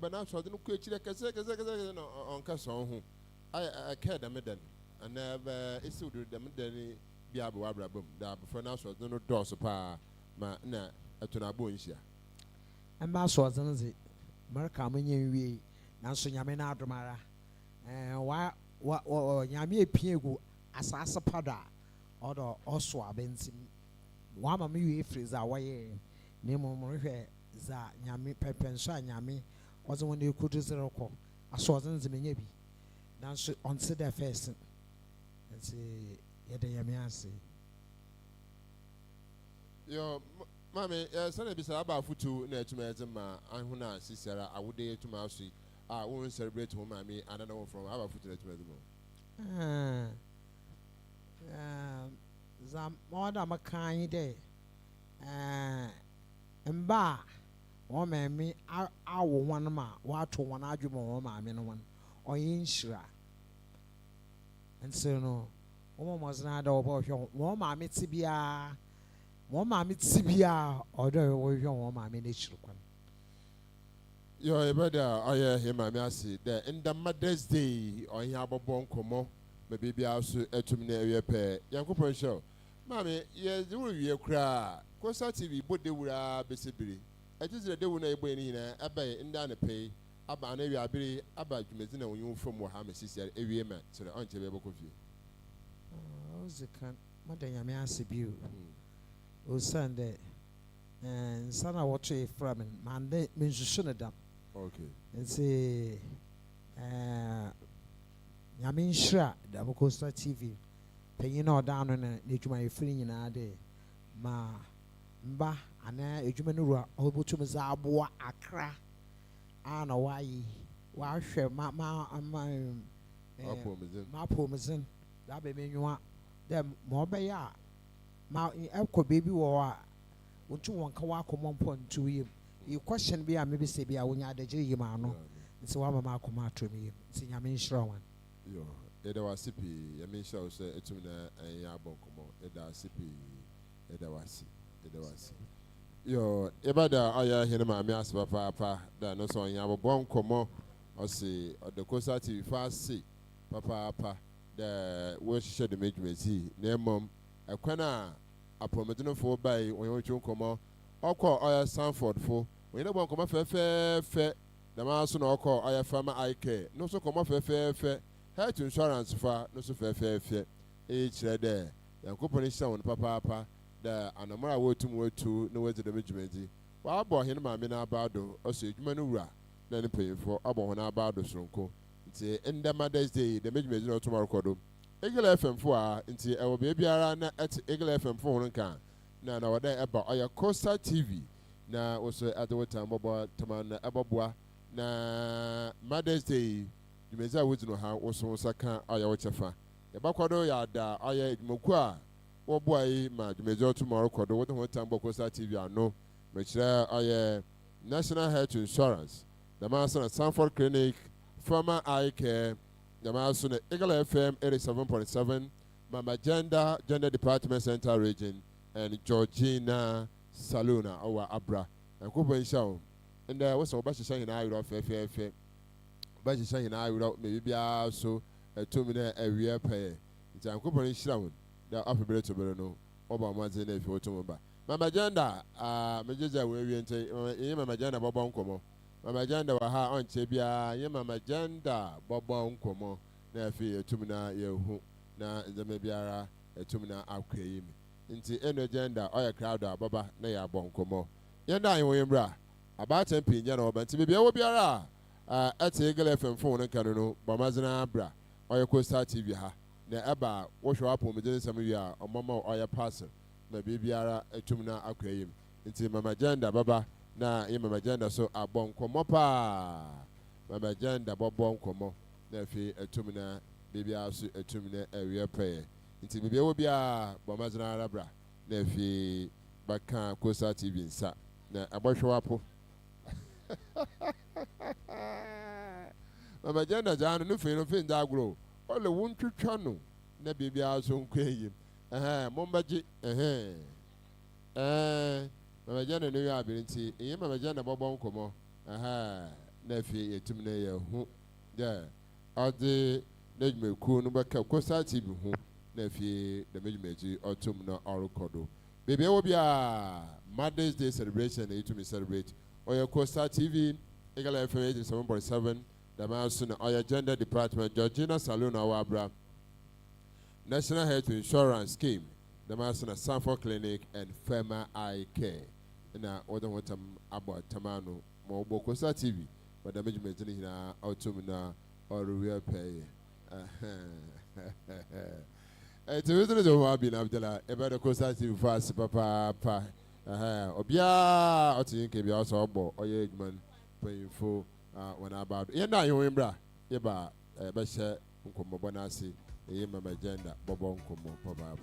bana so de no ko echire kese no on ka so ho I care them then and never isi do them then bia be wa brabam da before na so de no do so pa ma na etuna bo nhia emba so de ze marka menye wie na so nyame na adomara wa nyame epiegu asase pada odo oso abentim wa ma me wie freezer waye ne mo hwe za nyame pepenso nyame ozo won ekudu zero ko aso de menye bi nanso onse the first nti yede yame ase yo mame sana bisa aba futu na etuma ezema ahuna sisiara awode etuma aso won celebrate home mame another one from aba futu na etuma ezema zam moda makan de mba wo mame awo wan ma wato wan adwuma wo mame no wan oyin shira nso no wo mo zna da obo hwe wo mame tibia odo wo hwe wo mame ne chirukwan yo ebeda aye he mame ase the in the Mother's Day oyin abobo nkomo me bibia so etum na ewe pe yankopon show mame ye wo wie kra Kosa TV bode wura besebiri ejizire de wuna ebo ni na abai nda na pay aba na wi abiri aba dwumezi na wonyu fom wo ha mesisia ewie ma so on chebe boko fie ozikan madanya me asibiu o sande sana watch from mande mensusu ne dam okay nti nyame nhira da Kosa TV penyin na oda no na edwuma efiri nyina de ma mba ana edwuma no ruwa obotum za aboa akra ana wayi wa hwe ma pomezin da be menwa dem mo be ya ma ekọ baby wo a wontu won ka wa komon pontu yim e question bi a me be se bi a wonya adagire yim ano nti wa mama akoma atom yim nti nyame nhira wan yo eda wasipi ya me nhira so etum na ya bonkomo eda wasipi eda wasi yo ebada aya hene ma me asba papa da no so nya bobon komo o se the Kosa TV fast papa da wo hye de medwumezi na mom ekwana apromedino fo bai won twu komo okọ oya Sanford fo won ne bon komo fe da ma so na okọ oya Farmer Eye Care no so komo fe health insurance fa no so fe e kire de yankopon hye won papa da anamara wotu na wezi de medwumezi wa abo hene ma me na abado o se edwuma no wura na ne payfo abo ho na abado sonko nti in the Mother's Day the medwumezi no tomorrow kodo Eagle FM fo a nti e wo be biara na at Eagle FM fo ho nka na wada eba oya Kosa TV na also at the time bobo taman eboboa na Mother's Day dwumezi a wozi no ha wo so saka oya wo chefa e bakwado ya da oya edwumoku a wo boy ma dwumezi tomorrow kodo wo ho time Kosa TV ano me kire oya National Health Insurance the Master Sanford Clinic Farmer Eye Care the Master Eagle FM 87.7 Mama Gender Department Center Region and Georgina Saluna our Abra and Kubo show and there was a bunch of saying I would off bunch of saying I would maybe also a 2 minute a year pay it's a Kubo show the upper bridge to Bruno over Mazin if you to Mama Gender Major we enter Mama Gender Bobon Como Mama Gender wa ha on chebia ye Mama Gender Bobon Como na fi etumina ye hu na nzeme biara etumina akweyim nti eno gender oya crowd ababa na ya bonkomo yenda yin wo mbra aba tempi nya na oba nti bibia wo biara at Eagle FM phone nka no bomazina bra oya Kosa TV ha na eba wo hwe apo medin sam wi a omama oya pass na bibiara etumina akweyim nti Mama Gender baba na ye Mama Gender so abonkomo pa Mama Gender bobonkomo na fi etumina bibia so etumina ewe pay nti bibia wo bia bomazina arabra na fi baka Kosa TV nsa na abohwe apo Mama Gender janu no fi nda agro ole wuntwetwa no na bibia so nkwayi mombaji Mama Gender no ya abiri nti Mama Gender bobon komo Nephew, Yetumne, who there are the Nejme Kun, but Cosati, who Nephew, the Major Autumn or Codo. Baby, will be a Mother's Day celebration, to me celebrate. Or your Costa TV, Eagle FM 7.7, the Mouse or your gender department, Georgina Saloon, our Abra, National Health Insurance Scheme, the Master Sanford Clinic, and Fema Eye Care. And I order what about Tamano, more Costa TV, but the management in autumn or real pay. It's a little while been Abdullah, about the Costa TV fast, Papa. Obia, or think be also about or your man paying for when about. Yeah, now you remember, Eba, Besha, Uncle Bonasi, a Yema agenda, Bobon Como, Papa.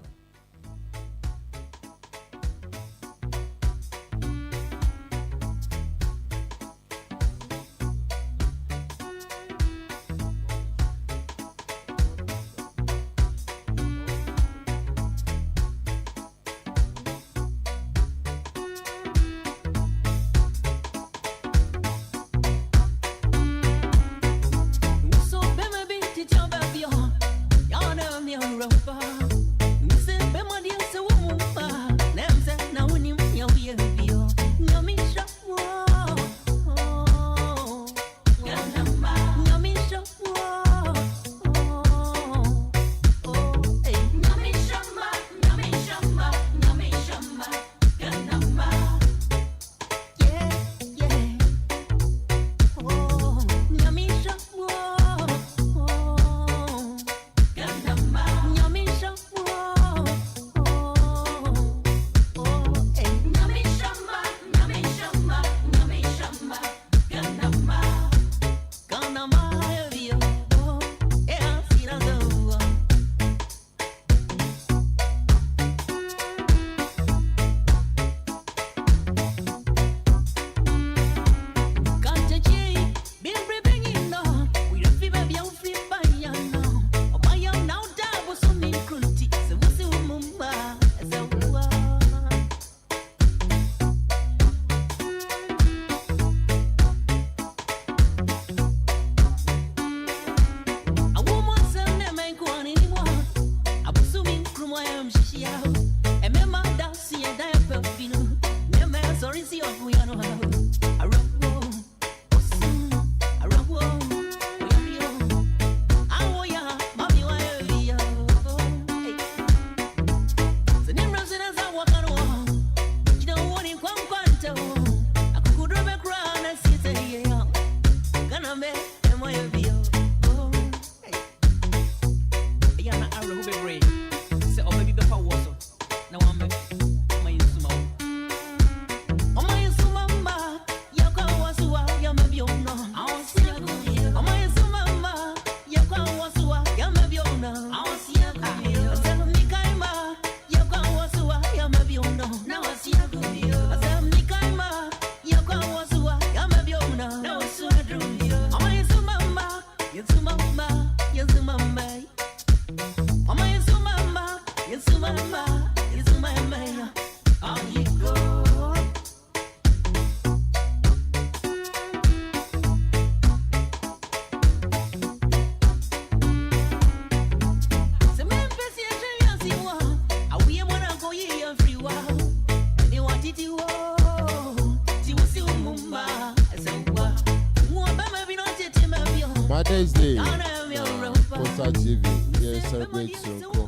Mother's Day, Costa TV, yes, celebrate so cool.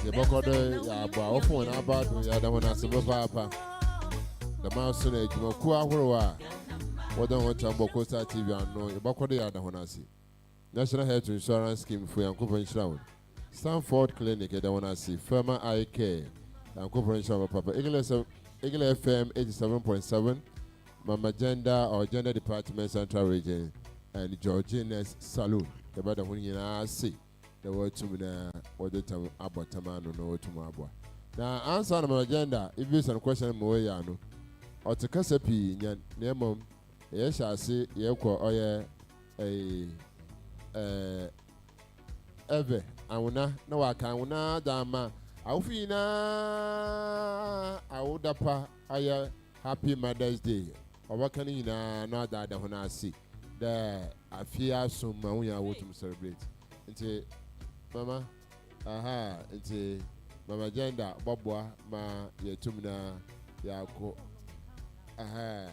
The Bokodo, Yaba, often about the other one as a papa. The mouse on it, Mokua, what don't want to Costa TV and no, the Bokodo, the other one I see. National Health Insurance Scheme for Yankuba Shroud. Stanford Clinic, the one I see. Firma Eye Care, Yankuba Shroud, Papa. Eagle FM 87.7, Mama Gender or Gender Department Central Region. And Georgina's Saloon. The better when you see the word to me or the time about Tamano no to Mabwa. Now, answer on my agenda if you some question Moyano or to Casapi, near mom, yes, I see Yoko or Eve, I will not, no, I can't, Dama, Aufina, I would up a happy Mother's Day or what can you not that when I see. the afia so ma wo ya wo to celebrate nti mama aha nti mama gender boboa ma ye tumna ya ko aha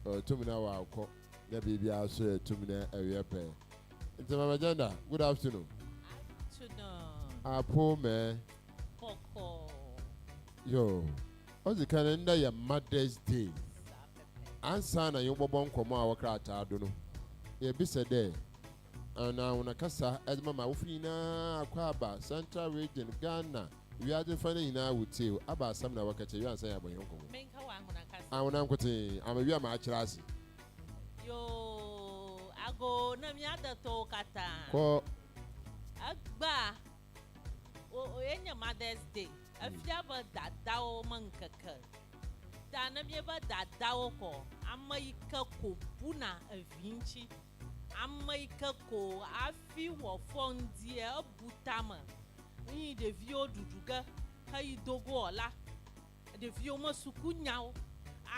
o tumna wa ko na bibia so ye tumna awie pe nti mama gender good afternoon apo me Coco. yo ozi kan nda ya Mother's Day ansa na yo bobon komo a wakrata do no ye bi se de ana una kasa edma ma wofini na akwa aba Central Region Ghana wi ade fa na wutie aba asam na wakache wi ansa ya boyen komo Menka wa nguna kasa. awona nkote ama wi ama akira ase Yo ago na mi ada to kata. ko Agba. O enya Mother's Day. Afia ba dadao mankaka. Da na mi ba dadao ko. Amma ika ko buna avinchi. Amma ika ko afi wo fondi e butama. Ni de vio duduga kai dogo ola. De vio masuku nyao.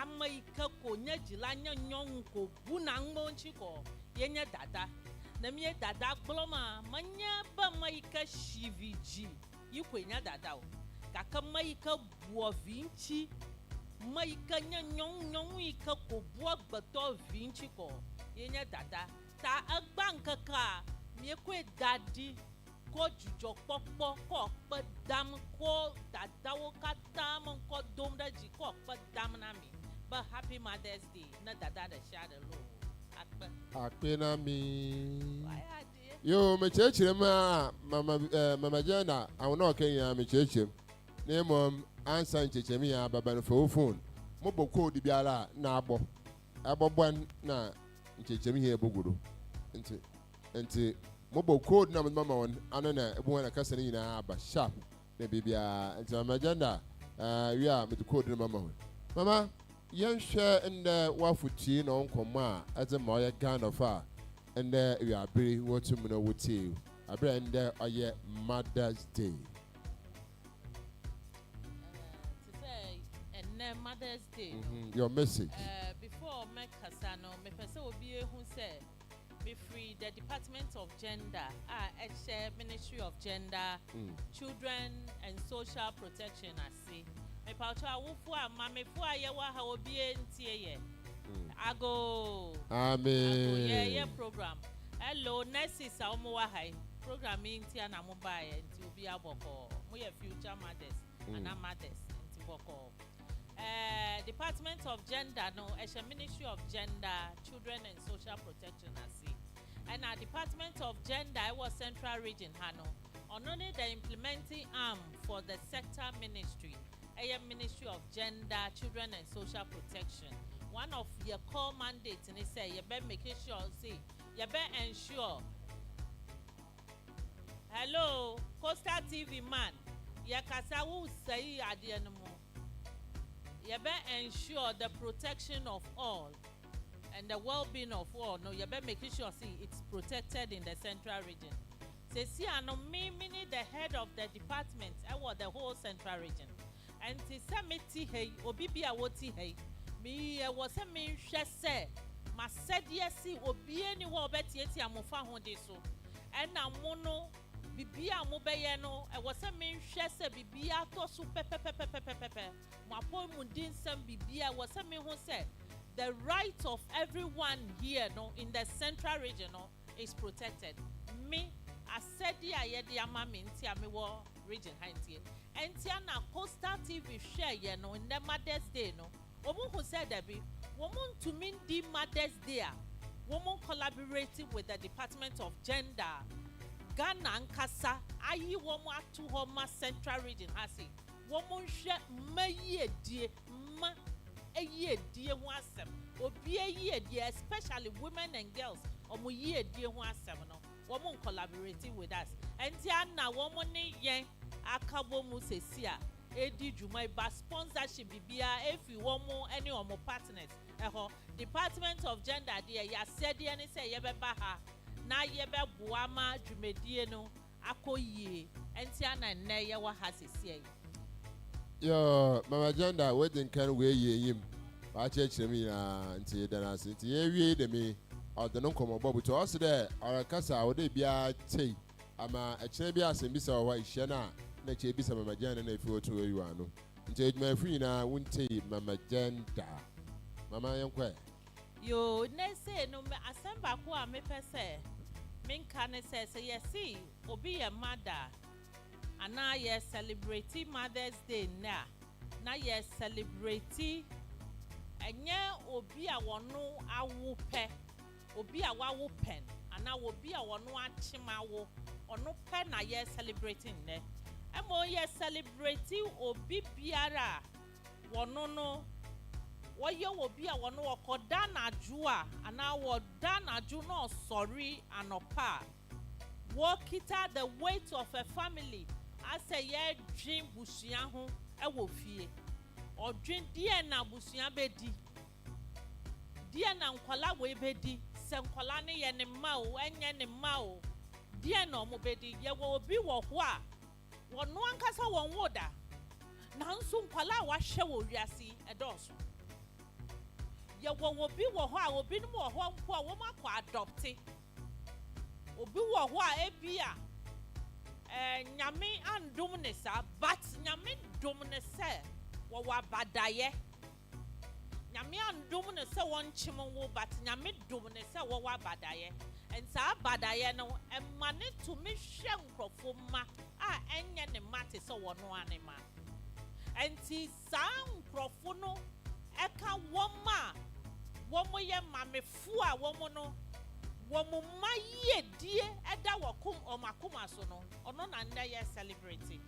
Amma ika ko nya jila nya nyong ko buna ngonchi ko. Yenya dada. Na mi dada gloma manya ba maika shiviji yikwenya dada o kaka maika buo vinci maika nya nyong ika ko buo gbato vinci ko yenya dada ta agbanka ka mi kwe dadi ko jujo popo ko pa dam ko dada wo kata mon ko dom da ji ko pa dam na mi but happy Mother's Day na dada da shadow lo akpena mi yo me chechire ma mama jana awona okenya me chechim na mom ansa nchechemi ya baba no phone mo boko di biara na abobon na nchechemi he bogudo nti mo boko na mama won ano na ebu na kasa ni na aba sharp na bibia nti mama jana wi a me code na mama yɛnhwɛ ndɛ wafutie na ɔnkɔmɔ a ɛdze ma ɔyɛ Ghana fa ndɛ wiabere wɔtum na wɔtie abere ndɛ ɔyɛ Mother's Day. To say Mother's Day. Your message. Before me kasa no me pese obi ehun say me free the Department of Gender Ministry of Gender, Children and Social Protection ase. Me paucha wufu a mamefu a ye wa ha obi entie ye. Ago. Amen. Yeah program. Hello nurses a omo wa ha. Program intia na mo ba ye nti obi aboko. Mo ye future mothers and mothers nti boko. Department of Gender no Ministry of Gender, Children and Social Protection ase. And our Department of Gender was Central Region hano. Only the implementing arm for the sector ministry. Ministry of Gender, Children and Social Protection. One of your core mandates and it say you better make sure you better ensure. Hello, Costa TV man. Ya kasa wu say adienmo. You better ensure the protection of all and the well-being of all. No, you better make sure it's protected in the Central Region. Say see ano me the head of the department the whole Central Region. And ti sameti hey obi bia woti hey me was a me hwe se ma sedie si obi ani wo obetieti amofa ho de so na mo no bibia mo beye no was a me hwe se bibia to so pepepepepepepe mo apo mu din sam bibia was a me ho se the right of everyone here no in the Central Region no is protected. Me asedi ayede ama me ntia me wo region hantie entia na Costa TV share ye no in the Mother's Day no woman who said that be woman to mean the Mother's Day woman collaborating with the Department of Gender Ghana nkasa ayi woman atu homa Central Region hasi woman share maye die ma eye die ho asem obi eye die especially women and girls omo ye die ho asem no woman collaborating with us entia na woman ni yen akabo mu sesia edi juma ba sponsorship bibia efi womo any omo partners Department of Gender there ya said any say ye beba ha na ye be boama dwumedie no akoyie entia na nne ye wa ha sesia yo mama gender wedding kan we ye yim wa chechire mi na nti dana nti ye wie de me or the non-common Bob to us there, or a casa, or they be a tea. Ama a chebias and bisa or shana, nature bisa Mama Jan and if you go to you are no. Take my free now, won't take Mama Janta. Mama, young quay. You ne say no, assemble who are me per se. Min can say, yes, see, or be a mother. And now, yes, celebrating Mother's Day now. Now, yes, celebrating. And yeah, or be a one no, I will pay. Or be a wow pen. And I will be a one chimawo. Or no pen, I yes, celebrating there. And more, yes, celebrating or be biara. One no. What you will be a one or Kodana Jua, and I will Dana Juno sorry and opa. Walk it out the weight of a family. I say, yeah, dream Busiahu, I will fear. Or drink Diana Busia bedi. Diana Nkwala we bedi, Sankwalani and Mao, and Mao. Diana Mobedi, ye will be what. One casa one water. Nansun Kwala was show yasi a dorsal. Ye will be what I will be more what woman adopted. Obi wo ho a ebia nyame andom ne sa but nyame dom ne se wo wa badaye nyame andom ne se won chim wo but nyame dom ne se wo wa badaye and sa badaye no emane to me hwe nkrofo ma a enye ne mate se wo no anema enti sa nkrofo no eka wo ma wo mo ye mamefu a wo mo no womu maye die eda wakum o makuma so no ono na nda ye celebrate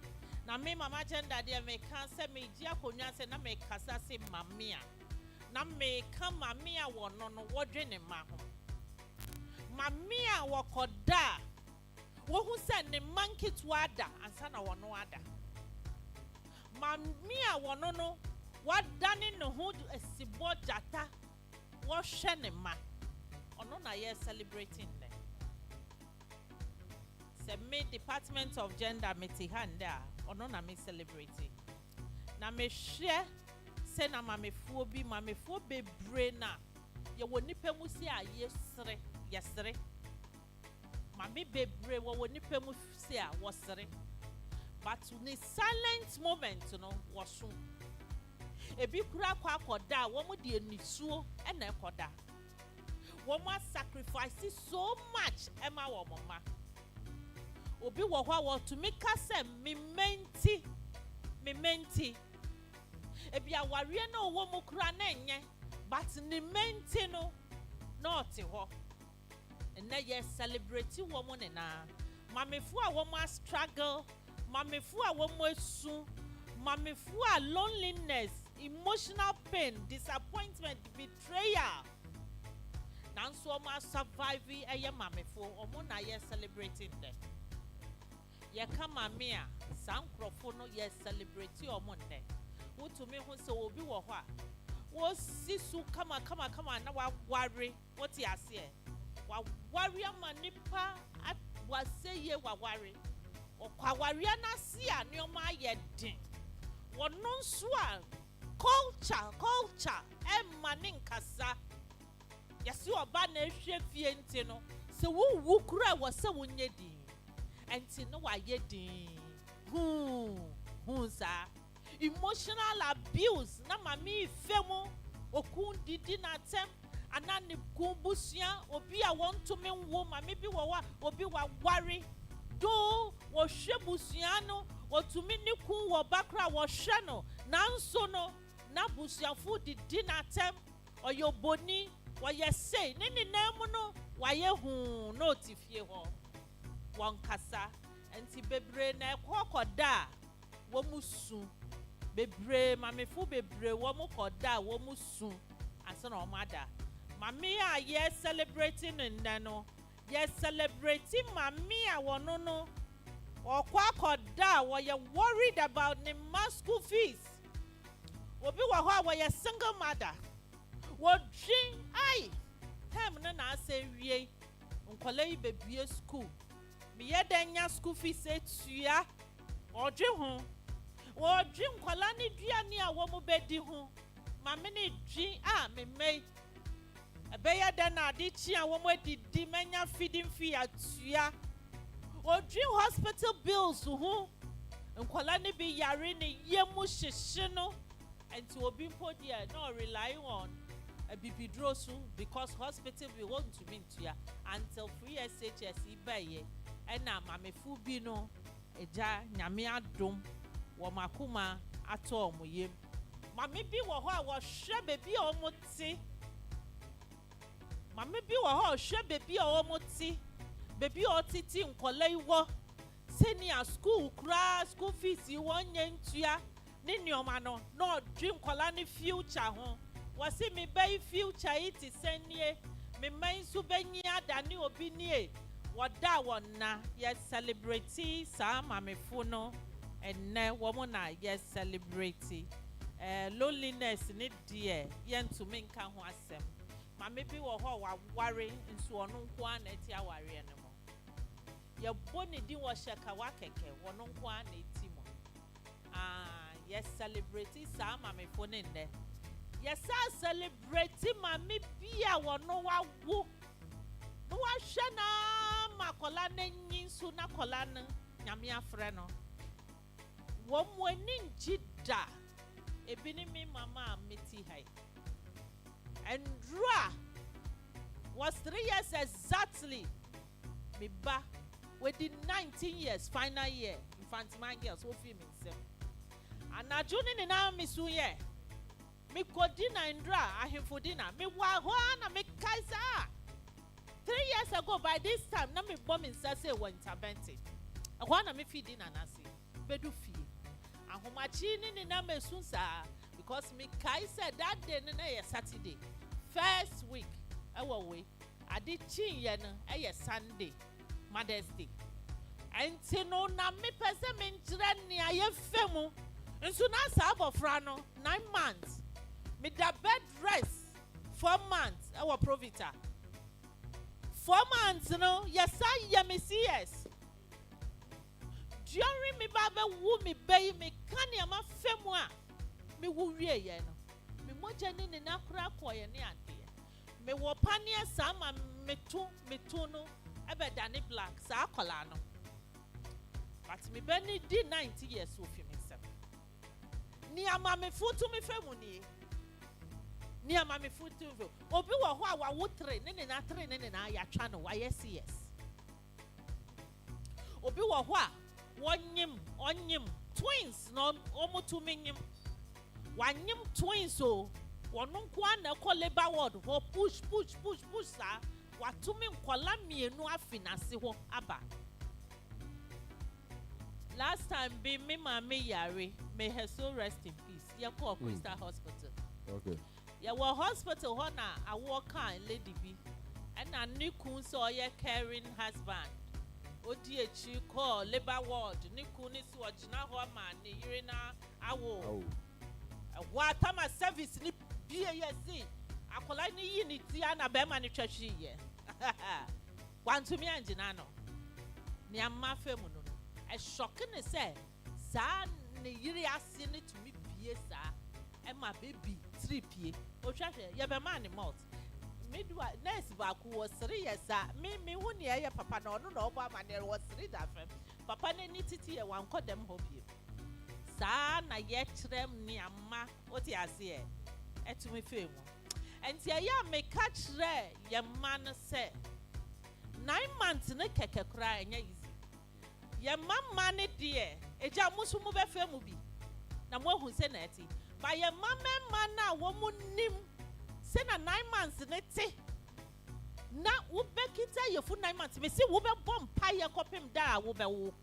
na me mama gender dia me kan se me ji akonwa se na me kasa se mamia na me kan mamia wo no no wodwe ne ma ho mamia wokoda wo hu se ne mankitu ada ansa na wono ada mamia wo no no wadane ne ho esibo jata wo hwe ne ma ono na ye celebrating there. Se me Department of Gender meti handa ono na me celebrating. Na me share se na mamefuo bebre na ye woni pemu si a yesre. Mame bebre wo woni pemu si a wosre. But ni silent moment no woso. Ebi kura kwa akoda wo mu de enisuo na ekoda. Woman sacrifices so much Emma Womama. Obi wo to make us me menti. Ebi aware na owo mu kura na enye but ni menti no not ho. And na ye celebrate woman na. Mamefu a woman struggle, mamefu a woman su, mamefu a loneliness, emotional pain, disappointment, betrayal. Nanso ma survive eye mamefo omo na ye celebrating them. Ye kama me a sankrofo no ye celebrate omo nde. Wo to me ho se obi wo ho a wo sisu kama na wa ware what you ase wa ware amanipa wa say ye wa ware okwa ware na se a ne omo aye den wono nso a culture emma nkasa yasi oba na ehwe fie nti no se wo kura wo se wonye din enti no wa ye din sa emotional abuse na mami femu okun didi na tem anani kumbusia obi a won to me wo mami bi wo wa obi wa ware do wo hwebusia no otumi ni kun wo bakra wo hwe no nanso no na busiafo didi na tem oyoboni why say nini namuno why hu no tifie ho won kasa enti bebre na ekokoda wo musu bebre mamefu bebre wo mukoda wo musu asa na omada mami a ye celebrating ndano ye celebrating mami a wono no okwakoda wo ye worried about the school fees obi wo ho a wo ye single mother what dream ai time na say wie nkwala yi bebie school me ye danya school fees etua odwe ho wo dream nkwala ni duane a wo mo bedi ho ma me ni dream me Ebeya da na ade chi a wo mo didi menya feeding fee atua. Odri hospital bills ho. Nkwala ne bi yare ne yemu hyehye no. Enti obi mpo dia no rely on a bibidrosu because hospital we want to mean to ya until free SHS ibaye ena mamefu bi no eja nyame adom wo makoma ato omoyem mame bi wo ho a wo hwe bebi a omote mame bi wo ho hwe bebi a omote bebi a otiti nkola iwo senior school kra school fees wonye ntua ne nioma no no dream nkola ne future ho wasi mi bay future iti senye mi main su benyi adani obi nie wada wonna yes celebrate sa mamefu no enne womo na yes celebrate loneliness ni die yentumi nka ho asem mame bi wo ho wa ware nso ono nko ana eti aware ene mo ye boni di wo sheka wa keke wono nko ana eti mo yes celebrate sa mamefu ne nne yes I celebrate mami bia wono wa wo no wa hwe na makola na nyinsu na kola no nyame afre no wo mo ani njida ebi ni mi mama meti hai Andra was 3 years exactly me ba within 19 years final year infant man girls wo fi me nsem anajuni ni na misu ye me kodina Andra ahefodina me wa ho na me kaisa 3 years ago by this time na me bomb in say one intervention ho na me feed na nasi bedu fie ahomachi ni na me sunsa because me kaisa that day na ye Saturday first week ewo we ade chin ye no ye Sunday Mother's Day enti no na me pese me njira ni aye femu nso na sa abofra no 9 months me da bed rest 4 months ewo Provita 4 months no yes I ya me CS during me baba wu me bay me kania ma femu a me wu wie ye no me moja ni na kura koye ne ade me wo pania sama me tu no ebe dani black sa akola no but me be ni di 90 years ofi me sem ni ama me futu me femu ni ama me futu obi wo ho a wa wo 3 ne na 3 ne na ya twa no wa yes obi wo ho a onyim twins no omutu menyim wanyim twins o wono kwa na ko labor ward ho push sa watumi nkola mienu afinase ho aba last time be me mama yare may her soul rest in peace ye call Crystal Hospital okay ye wo hospital ho na awo kan lady bi and na niku so ye caring husband odi echi call labor ward niku ni so ogina ho ma ne yire na awo wa tama service ni BASC akola ni yi ni tia na be ma ni twahwi ye kwantumi angina no ni amma femu no e shock ne se sa ne yiri ase ne tumi bie sa e ma baby tripie o twahwe ye be ma ni mouth midwa nurse ba ku wo 3 years a me hu ne ye papa na ono na obo ama ne wo 3 da fem papa ne ni titi ye wan kodem ho bie sa na ye krem ni amma o ti ase e etumi femu enti ya me catch re ye man se 9 months ne keke kra enya easy ye mama ne de eja musu mu be femu bi na mo hu se na eti ba ye mama na wo mu nim se na 9 months ne ti na wo be kita ye fu 9 months me si wo be bom pa ye kopem da wo be wo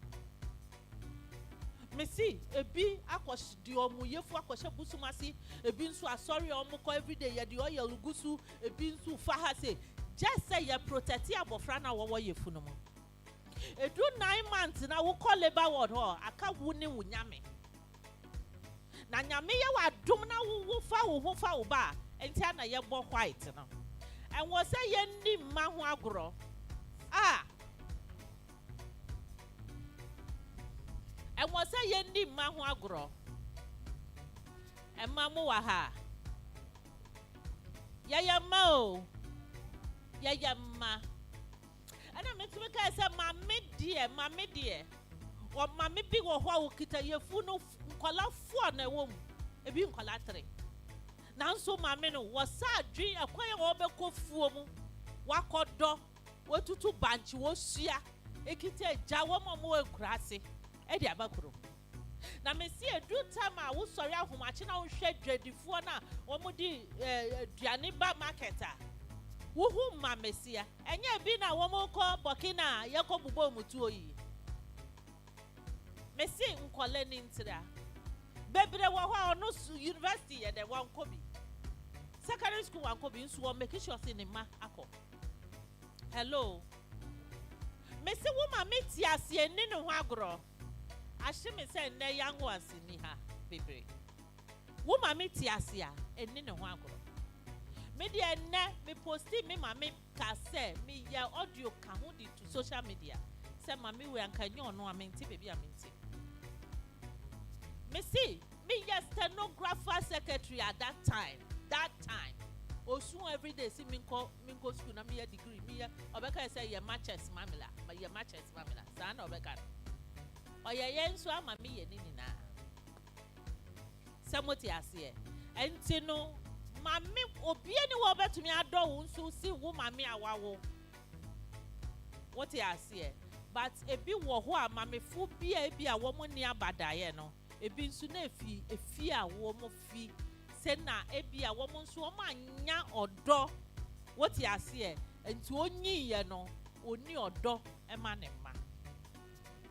me si ebi akos di omu yefu akoshe busumasi ebi nso asori omu ko everyday ye di oye lugusu ebi nso fa ha se just say ye protect abofra na wo yefu no mo edu 9 months na wo call labor ward ho aka wu ni wunyame na nyame ye wa dum na wo fa wo ho fa wo ba enti na ye bo white no en wo say ye ndi mma ho agoro and was a yendi mahu agro and mamu waha yaya mo Yayama. And I'm to make us a mammy dear. Or mammy big or what kita ye funo kola for na wom. A being colatry. Now so mammy was sad dream a quiet over fuomo. Wako do. What to bunch was sia. Ekite jawama mo grassy. Eddie Abakuro. Na me see a do time I was sorry for matching out shed dready for now. Omudi Dianiba marketer. Woohoo, my messia. And ye been a woman called Bokina, Yakobo Mutui. Messi Uncolen into there. Baby, there were no university at the one Kobe. Secondary school one Kobe, so making sure cinema. Hello. Messi woman meets Yassi and Nino Wagro. I should say, ne young ones in her, baby. Woman meets Yassia and Nino Wagro. Media ne me posting me mama kase me ya audio kahudi to social media. Say mami we ankanyo no amenti baby amenti. Me see me ya stenographer secretary at that time. Osun every day see me go school na me ya degree me ya obeka say ya matches mamila but ya matches mamila san obeka. Oya yenso amami ye ni na. Samoti ase. Enti no Mammy, Obiani Wobber to me, I don't so see woman me a wow. What I see, but a bit war, mammy, full be a woman near Badayano, a bin soon a fear woman fee, send na a be a woman so man ya or do. What I see, and to only no, only or do a man and man.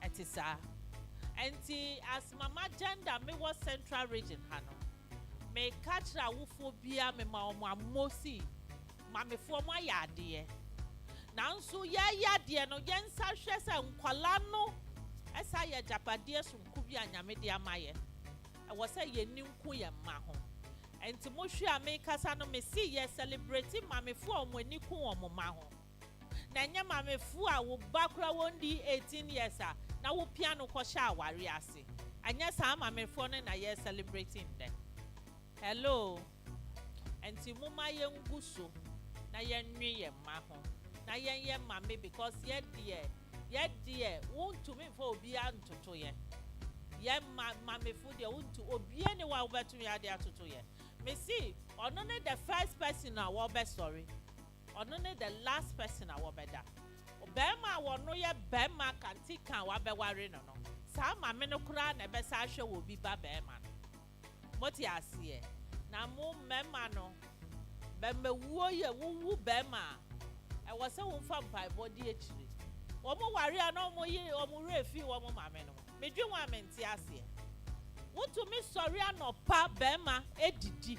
It is and as Mamma Janda me was Central Region, Hano. Me catch a woofobia me ma mosi. Mammy for my yard dear. Now so ya dear no yen sashes and qualano. As I a japadias from Kubia and Yamedia Maya. I was a ye new kuya maho. And to Moshia make us ano me see ye celebrating mammy form when you come maho. Nanya mammy fua will backra 18 years. Now will piano kosha wariasi. And yes, I'm a phone and I yes celebrating them. Hello, and Timuma young guso, na yen ye maho, na yen mammy because yet dear, won't to me for beyond to ye. Yen mammy food ye won't to obey any while better me idea to ye. Me see, or none the first person I will be sorry, or none the last person I will be that. Bema will know ye Bema can take can wabe worrying no. Some mammy no cry, and best I will be Babema. What ya see? Na mo memano. Bembe wo ye wo bema. I was a fam by body actually. Omo wari ano mo ye omo refi omo mame no. Me dwe wa menti ase. Wo to me sorry ano pa bema edidi.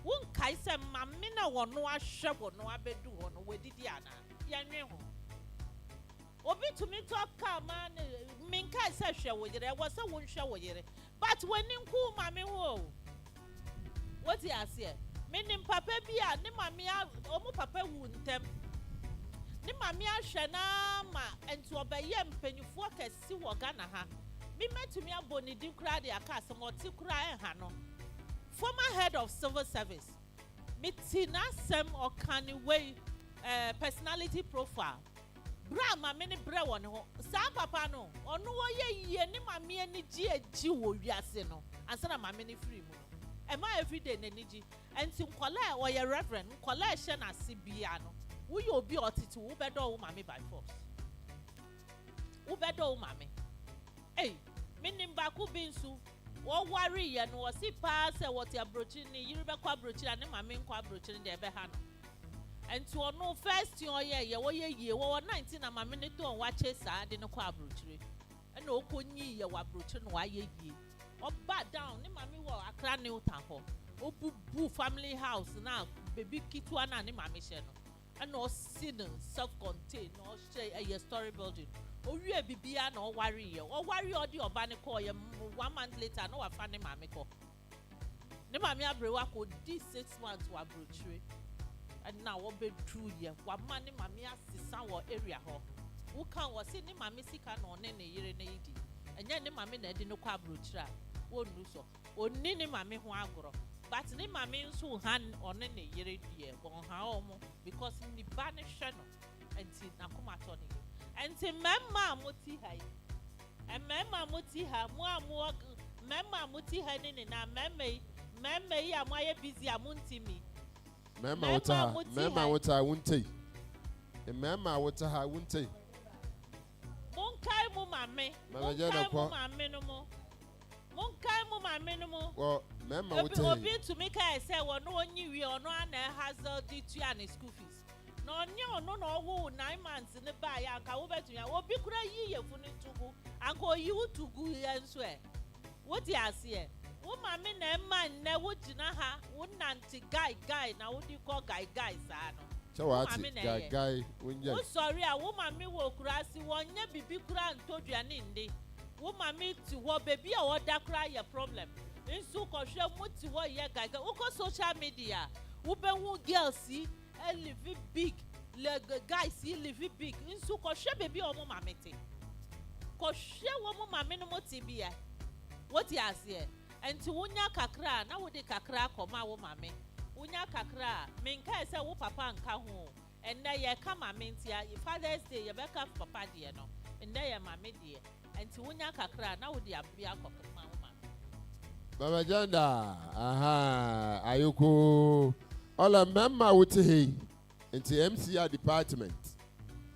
Wo nkai se mame na wono ahwe wono abedu wono wedidi ana. Yanwe ho. Obi to me talk man minka se hwe wo yire. Was a won hwe wo yire. But when you cool mammy wo, what you say? Meaning papa bia, ni mamia, omo papa wound them. Ni mamia shana ma, and to obey yem penny focus see what Ghana ha. Me met to me a boni do cry the acas or to cry hano. Former head of civil service. Mitina sem or canny way personality profile. Bra ma many bra one ho sa papa no ono wo ye ni mame ani gi wo wiase no ansa na mame ni free mu no e ma everyday na ni gi enti nkola wo ye reverend nkola hye na se bia no wo ye obi otiti wo bedo wo mame by force wo bedo wo mame menim ba ku binsu wo worry ye no wo si pa se wo ti abrochi ni yiri be kwa abrochi na mame nkwa abrochi ni de be ha no. And to no first year, 19 na mammy to watch a sad in a quabruchery. And no kunyi ya wabruchen why ye. Or bat down, ni mammy were a clan new taho. Oh, boo family house now, baby kitwana ni mammy channel. And no sin, self contained, or say a story building. Oh, you a bibian or warrior, or warrior the urbanico 1 month later, no a funny mammy call. Ni mammy abrewa could this 6 months were bruchery. And now what be true ye? What money mammy asks our area ho. Who can was in mammy sick on any year in 80. And then mammy did no quabrutra. Oh, no so. Oh, nini mammy who agro. but ne mame nso han on ne yere die bon ha omo because ni banish no enti na koma to ne enti memma moti hai e memma moti ha mo amo memma moti ha ne na memma yi amaye busy amuntimi memma wota wuntai e memma wota ha wuntai monkai mu mame no mo monkai mu mame no mo well memma wota obi to me kai say wono onyi wi ono ana hazard to an school fees no onye ono no wo 9 months ne ba ya ka wo betu ya obi kura yi yefu ni tugu anko yi utugu enso e what you ase wo mame na man na wo gina ha wo nanti guy na wo di call guy sa no chawati guy wo sorry a wo mame wo kura si wonye bibi kura ntoduane ndi wo mame ti wo baby a wo da kura your problem nso ko hwe muti wo ye guy wo ko social media wo be hu girls live big guys live big nso ko hwe baby o mo mame te ko hwe wo mo mame no moti bia what you ase enti wonya kakra na wo de kakra koma wo mame wonya kakra menka say wo papa nka ho enne ye ka mame ntia Father's Day ye beka papa de no enne ye mame de enti wonya kakra na wo de abia kokoma wo mame Baba Janda ayoko ola memma wote he enti MCA department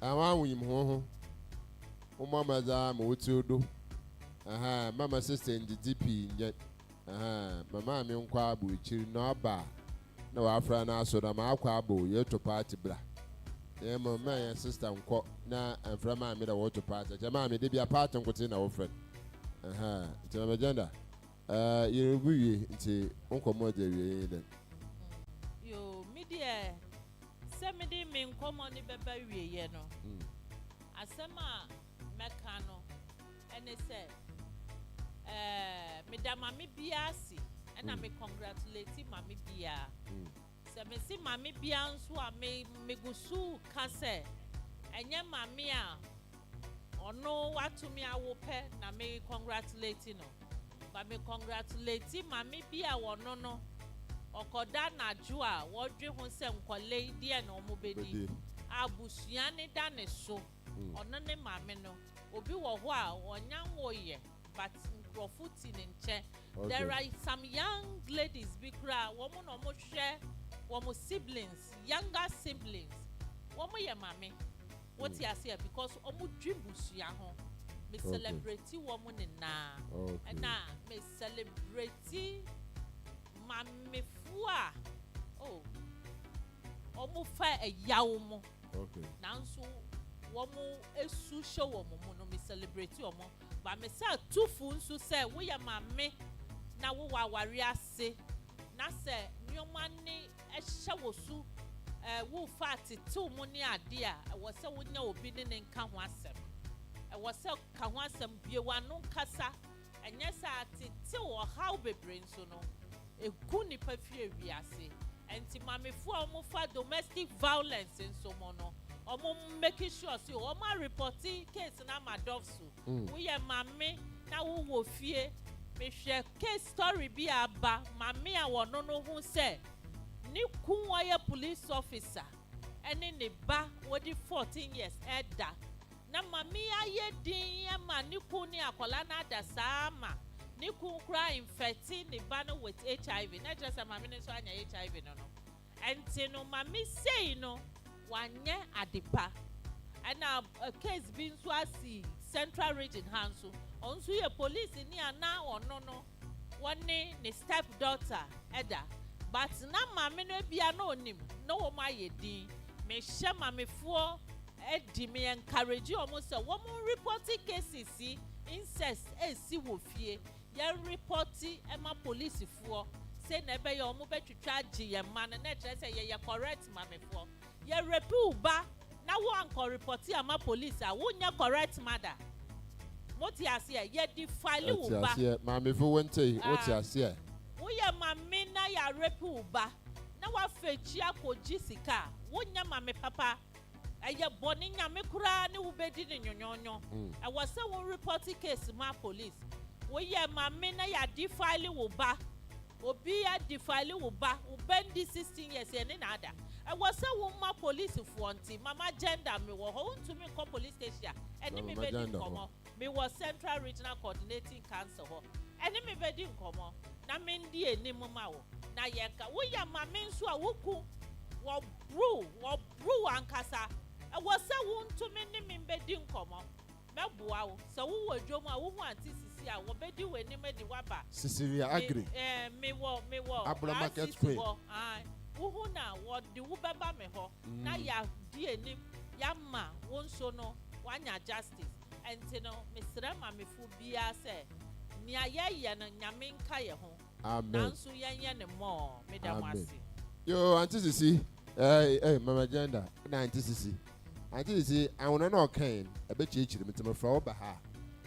awan wim ho mama za ma wote odo mama sister in the DP yet mama mi nkwa abu ichiri na oba na wa afra na aso na ma akwa abu ye to party bra ye mama ya sister nkọ na afra ma mi da wo to party je ma mi de bia party nkote na wo friend nti mama Janda you be nti nkomo de wie den yo media se me di me nkomo ni beba wie ye no asema meka no ene se me da mami bia si ena me congratulate mami bia se me si mami bia nso a me gusu ka se enye mami a ono watumi awope na me congratulate no ba me congratulate mami bia wono no okoda na ju a wodwe ho se nkole die na omobedi abusua ne da ne so ono ne mami no obi wo ho a onyanwo ye but profuti nche there are some young ladies bikra womo no mo hwe womo siblings younger siblings womo ye mami what you say because omo dwibusua ho me celebrate womo ne na na me celebrate mami fua omo fa eyawo mo nanso womo esu show womo no me celebrate womo ba me say tufu nso say wo ye mame na wo waware ase na say nyoma ne ehye wo su wo fati tu mu ne ade a wo say wo nya obi ne nka ho asem wo say ka ho asem bie wanu kasa enye sa tete wo how bebre nso no egu ni pa fie wiase enti mamefo omo fa domestic violence nso mo no omo making sure say omo reporting case na madofso wo ye mame na wo fie me hwe case story bi aba mame a wono no hu say ni kun wo ye police officer ene ne ba wo di 14 years elder na mame aye din ya ma ni kun ni akola na da sama ni kun kra infecting the ban with HIV na just mame ne so anya HIV no enti no mame say no wanye adepa ana a case bin so asi central region hanso onso ye police ni ana ono no woni ne step daughter eda but na mame no bia na onim no wo ma yedin me hye mamefo edi me encourage omo say wo mo report cases incest esi wo fie ye report ema police fo say na be ye omo betwitwa agi ye man na kire say ye correct mamefo ye repu ba na wo anko report ama police a wo nya correct mother moti ase ye di file wo ba mamefo wonte oti ase wo ye mame na ya repu ba na wa fechi akoji sika wo nya mame papa eye boni nya me kura ne wo bedi ne nyonyonyo e wo se wo report case ma police wo ye mame na ya di file wo ba obi a defile wo ba wo bendi 16 years ene na ada e was a woman police for anti mama gender me wo ho ntumi ko police station ene me be di nkomo me was central regional coordinating council ho ene me be di nkomo na me ndi enim ma wo na ye ka wo ya ma me nso a wo ku wo bru ankasa e was a wo ntumi ni me be di nkomo meboa wo so wo wadwom a wo hu anti sisi a wo be di w'enim di waba Sisiria agri me wo Abula market square wo hu na wo di wo beba me ho na ya di enim ya ma wo nso no wanya justice enti no mesra ma me fu bia se nia ye no nyame nka ye ho amen nanso yenye ne mo me da wase yo anti sisi mama gender na anti sisi anti sisi awona na okan abechichiri metem fra wo ba ha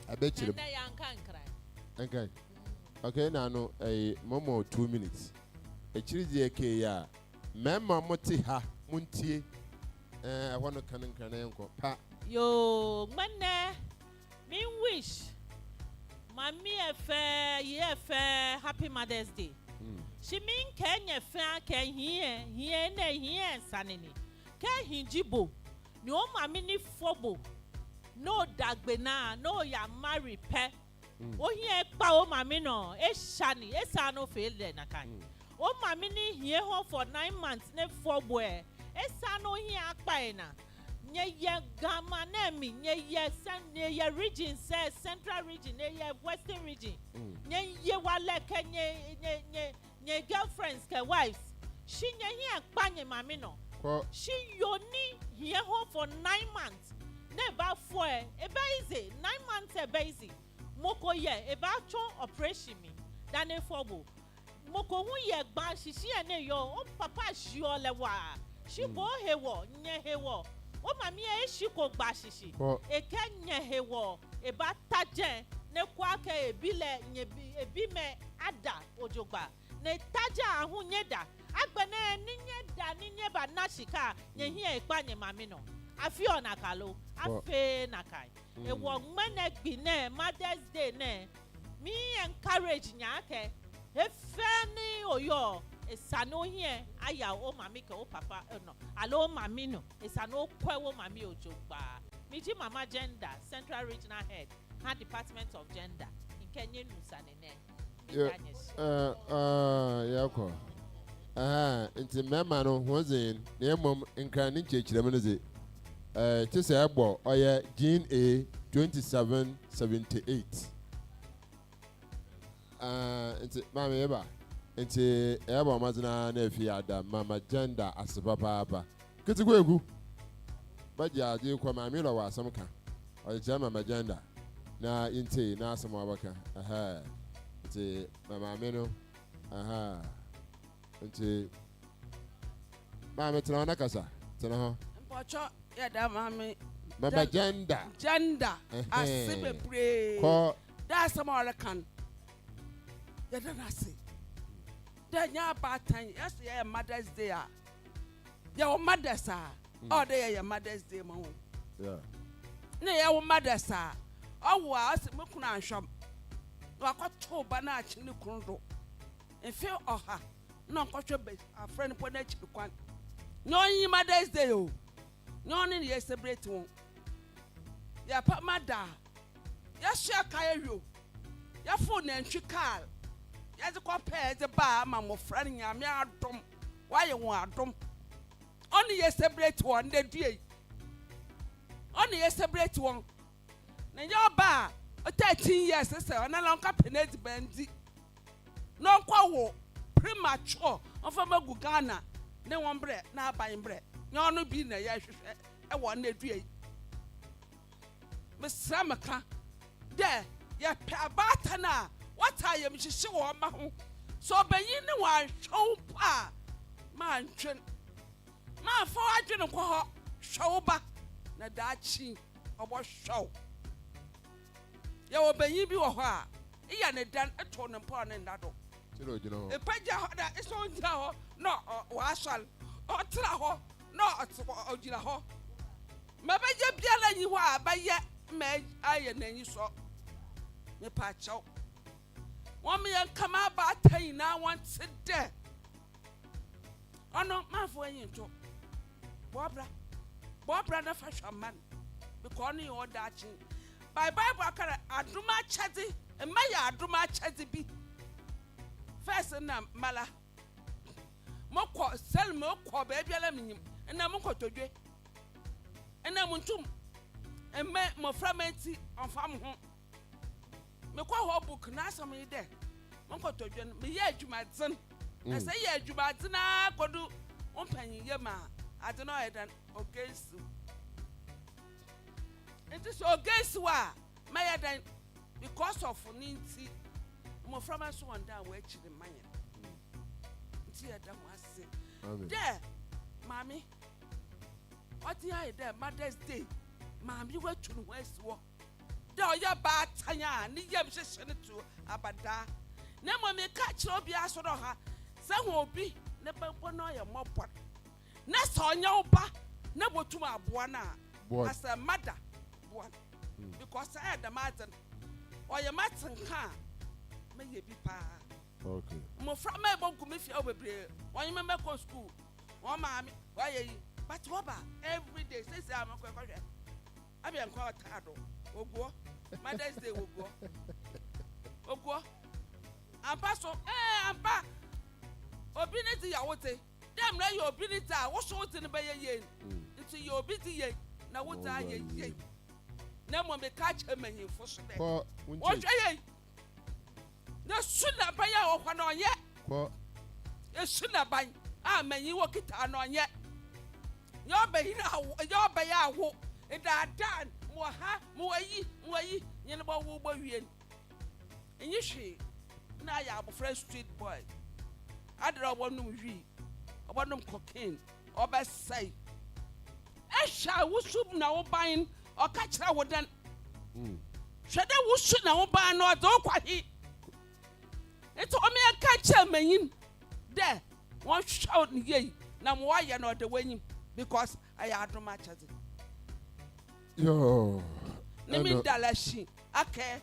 abechirim na ya nka nkra okay okay na no momo 2 minutes echiri eke ya mema moti ha muntie hono kan nkra na enko pa yo manne me wish mami efe happy Mother's Day she mean Kenya fa can here na here sanini can hinjibo ni o mami ni fobo no dagbena no ya marry pe o here pa o mami no e shani e sa no fail there na kan o mami ni here ho for 9 months ne fobo e sa no here akpa na nye ye gama na mi nye ye region say central region nye western region nye ye wale ke nye girlfriends ke wives she nye here akpa nye mami no she yoni here home for 9 months never for e ba easy 9 months e ba easy moko ye e ba cho operation mi than e fobo moko hu ye gba shishi ene yo o papa shio lewa shi bo hewo nye hewo o mami e shi ko gba shishi e ke nye hewo e ba taje ne kwa ke ebile nye ebi me ada ojogba ne taja ahun nyeda agbene ninye ba nashika nye hie ekpa nye mami no afi onakalo afi nakai e wo mene gbi ne Mother's Day ne mi encourage nyake efeni oyo esano hie aya o mami ke o papa no alo mami no esano kwe wo mami ojogba miji mama gender central regional head ha department of gender inkenye nusane ne yako nti mema no hozin na emom nkran ni chechirem no ze chese egbo oye Gene A 2778 nti mama eba nti eba mazina na efi ada mama gender asbaba kitikwa egu baji aje kwa mama ro wasam ka oje mama gender na inti na asam abaka nti mama no nti mama tena na kasa tena ho mpocho ya da mama gender asibe pray ko that's some other can ya da nasi da nya batan yes ya Mother's Day ya o mothers all day ya Mother's Day mo yeah na ya o mothers owo asimekuna anhwam wakoto ba na achi ni kundo efe oha no nkotwe be a friend po na achi kwan no yin Mother's Day o no ni ye celebrate won ya pa mada ya share kayo ya phone na ntwi car ya ze ko pair ze ba ma mo friend nyame adom waye won adom oni ye celebrate won de due oni ye celebrate won na ya ba 13 years say ona lonka penalty bandi no kwa wo premature ofa magu Ghana ne won bre na aban bre nya ono bi na ya hwehwe e wo na due mesramaka de ya pabata na wata yem hihye wo ma ho so bayi ne wa hwo pa ma ntwen ma fo adwene ko ho hwo ba na dachi obo hwo ya wo bayi bi wo ho a iya ne dan eto ne mpa ne ndado tiro jino ho e paja ho da eso nja ho no wa asal o tra ho no o jira ho ma baje biala yi ho a baye me aye nanyi so me pa chaw Mommy and come about saying now want sit there. Oh no, my for you to Barbara the fashion man because you all that by Bible I do my chatty and my do my chatty be first and mala moko sell moko baby alaminium and I'm to do and I'm on tomb and make my fragmenty on farm home. Me kwa ho book na asam yi de monko to dwen me ye adwuma dzen na say ye adwuma dzen na kodu ompanyin ye ma ade no edan ogensu enti so ogensu a me ye dan because of ninti mo from so one down we chiri manye nti ye dan wase there mami what ye there Mother's Day mami we tunu west wo ya ba tanya ni yam hyehyɛ ne to abada na mo me ka kyerɛ obi aso do ha sɛ ho obi ne bɛbɔ no yɛ mɔbɔ na sɛ ɔnyɛ oba na botum aboa na as a mother boa because I had the maten or your maten ka me ye bi pa okay mo fra me bon ku me fi obebre won you me go school won ma me why ye but oba every day say am ko ko hwɛ abi en ko ta do oguo Mother's Day oguo ampa so ampa obi ne ti yawo te dem na ye obi ne ta wo so te ne be ye nti ye obi ti ye na wo ta ye na mo me ka che manyin fo so de wo hwe ye na su na ba ya wo kwa na onye ko e su na ban a manyin wo kita na onye yo be ya wo e da dan mo ayi nyene ba wo ba wie enyi hwe na ya abofra street boy adra wonum hwi obonum cocaine obesai ehwa wusub na wo ban oka kira wo dan hwede wusu na wo ban no do kwahi eto omi aka kira manyin de won hwa ni ye na mo wa ye no de wanyim because I adoma chazi yo ni mi dalashi ake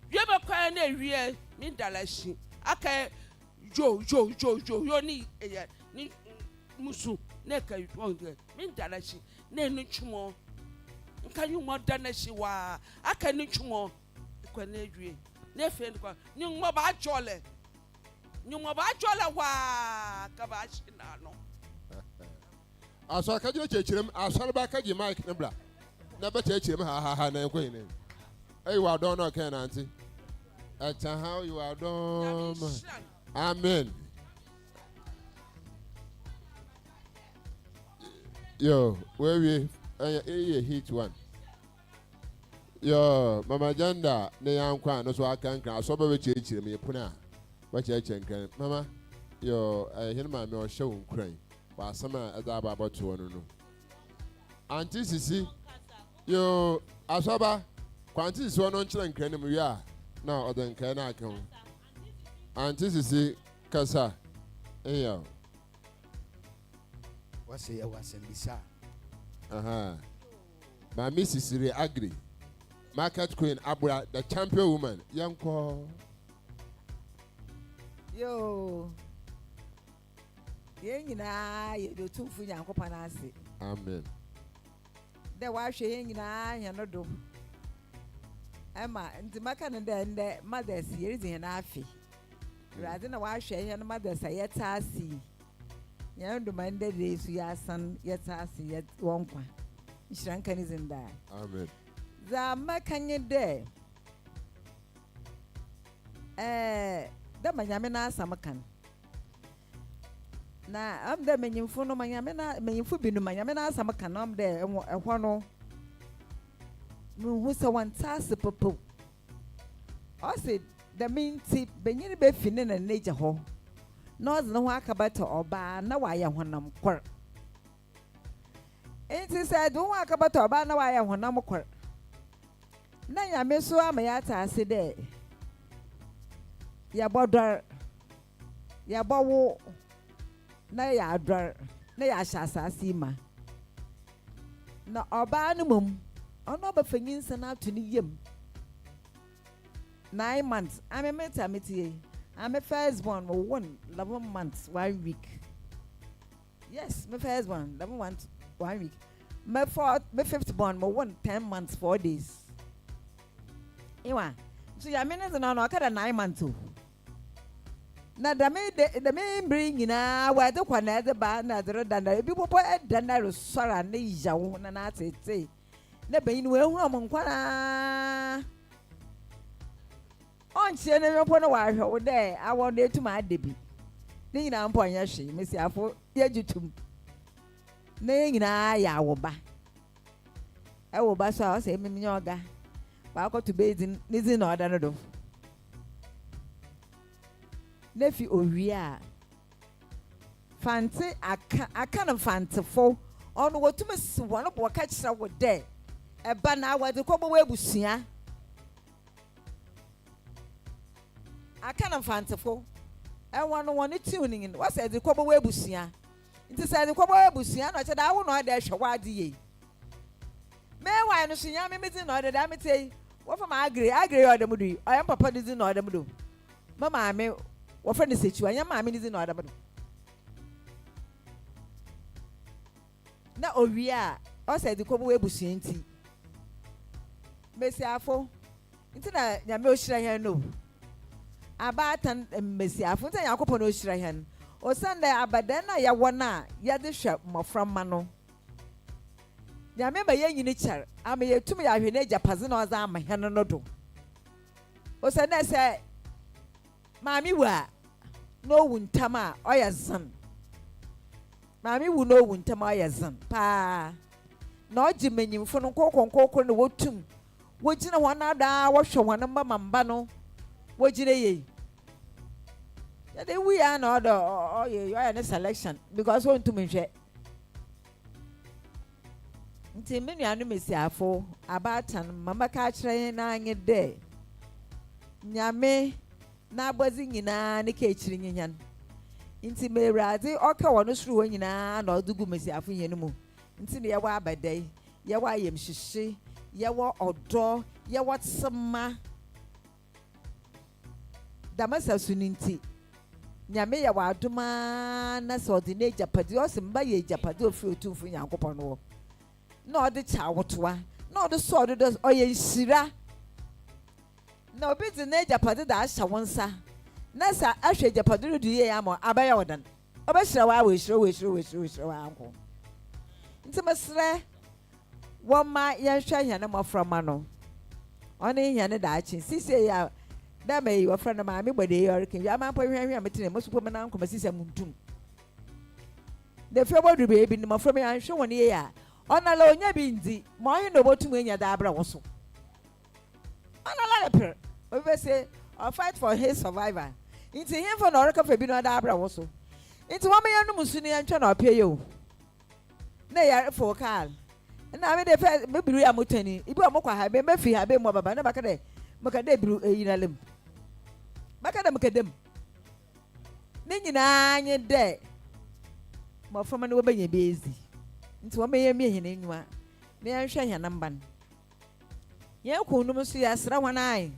ye be kwa na wie mi dalashi ake jo yo ni ni musu na ka yonge mi dalashi na nu chumo nka yu mo danashi wa aka ni chumo kwa na wie na fe kwa ni mo ba jole wa ka ba shi na no aso ka jire chechirem asore ba ka gi mic ne bra na ba chechirem ha na enko yin hey wa don no kan auntie how you are done amen yo we hit one yo mama janda ne yankwa no so akankan aso ba we chechirem ye puna ba chechenkan mama yo hin ma me o hye won kran wa sama eda baba to no no anti sisi yo asoba kwanti sisi ono nkyere nkran mu wi a na oden kan na aka ho anti sisi kasa eyo wase ya wasembisa aha ma Mrs. Re Agri market queen abura the champion woman yanko yo yengina ye do tumfu nyankopan ase amen de wa hwe yengina nya no do ema ntimaka ne de mothers yerizi na afi rade na wa hwe nya no mothers ayeta asi nya ndo mande de su ya san yeta asi yet wonkwa nshranka ni zinda amen za makanye de da manyame na asamakan na am de menyimfo no manyame na menyimfo binu manyame na asamakan no am de ehwo no mu se wantase popo o se the minti benyini be fini na neje ho no ze no akabata oba na wa ya honam kor enti se do wa akabata oba na wa ya honam kor na nyame so ama ya taase de ya bodor ya bowo na ya ador na ya hyasase ma na oba no mum ono ba fanyin sana to ni yem 9 months ame meta metie I'm a firstborn, 11 months, 1 week. Yes, my firstborn, 11 months, 1 week. My fifth born, 10 months, 4 days. Ewa, so your minutes and I got 9 months too. Now the main bring in a where the one at the band at the redundant people put a dandar sorrow and Asia woman and I say, never in well woman quana. On seeing upon a while over there, I want there to my debut. Then I'm point yashi, Miss Yafo, Yajutum. Naying I will buy. I will buy so I say, Mimioga. But I got to bathe in Nizin or another. Nephew Oria Fancy, I kind of fanciful on what to miss one of what catch our day. A banner where the cobble way was here. I kind of fanciful. I want it tuning in. What said the cobble way was here? It is said the cobble way was here. I said, I will not dare show what ye. May I know she am in order that I say, what from I agree or the moody. I am papa is in order. Mamma, I may. What friend is it? You am mammy is in order. Now, oh, yeah, I said the cobble way was here. Messi Afo, into that Yamoshire no. About and Messi Afo, and Yacopo Shirahan. Or Sunday, Abadana Yawana, Yadishap, more from Mano. Ya remember yen nature. I may to me I heneja pazino as I my hanodo. O said I say, Mammy wa no wuntama or your son. Mammy will know wuntama or your son. Pa no Jimmy for no cock on cock on the wotum. What you know one other wash one number mambano. What you say? We are not or you are in a selection because want to mention. Nti me nuanu mesiafo abatan mama ka kire na anye de nyame na agbazi nyina ne ka kire nyanyan nti me rade oka wono suru wo nyina na odugu mesiafo yenu mu nti ne yewa abadai yewa ayemhihye yewa odo yewa tsema damasa suninti nyame yewa adoma na so de ne japadi o simba ye japadi ofi otumfu nyankopon no no the chawotwa no the sword does oye shira no be the ne japade da asha wonsa na sa ahwe japade do ye amo abaya wodan obashira wa we shira wa anko ntimasre woma ye hwa hia na moframa no oni hia ne da achi sise ya da mai wa frana ma mi gbade yorkin ya ma pa hwa metene mosupo me na anko masise muntum de febo do be bi ni moframa ya hwe woni ye ya ona la onya bindi mo hin no botum enya da abra woso ona la per we say or fight for his survivor into him for no reka fa bi no da abra woso into wo me yanu musuni antwa na opie yo na ya for call na me de fe me biru ya motani ibi o mokwa ha be me fi ha be mo baba na baka de maka de biru eyinalem baka de maka dem ne nyina anye de mo fama ne wo benya bezi nti wo meye me hene nwa me anhwe hia namban ye kunum so ya sra wanai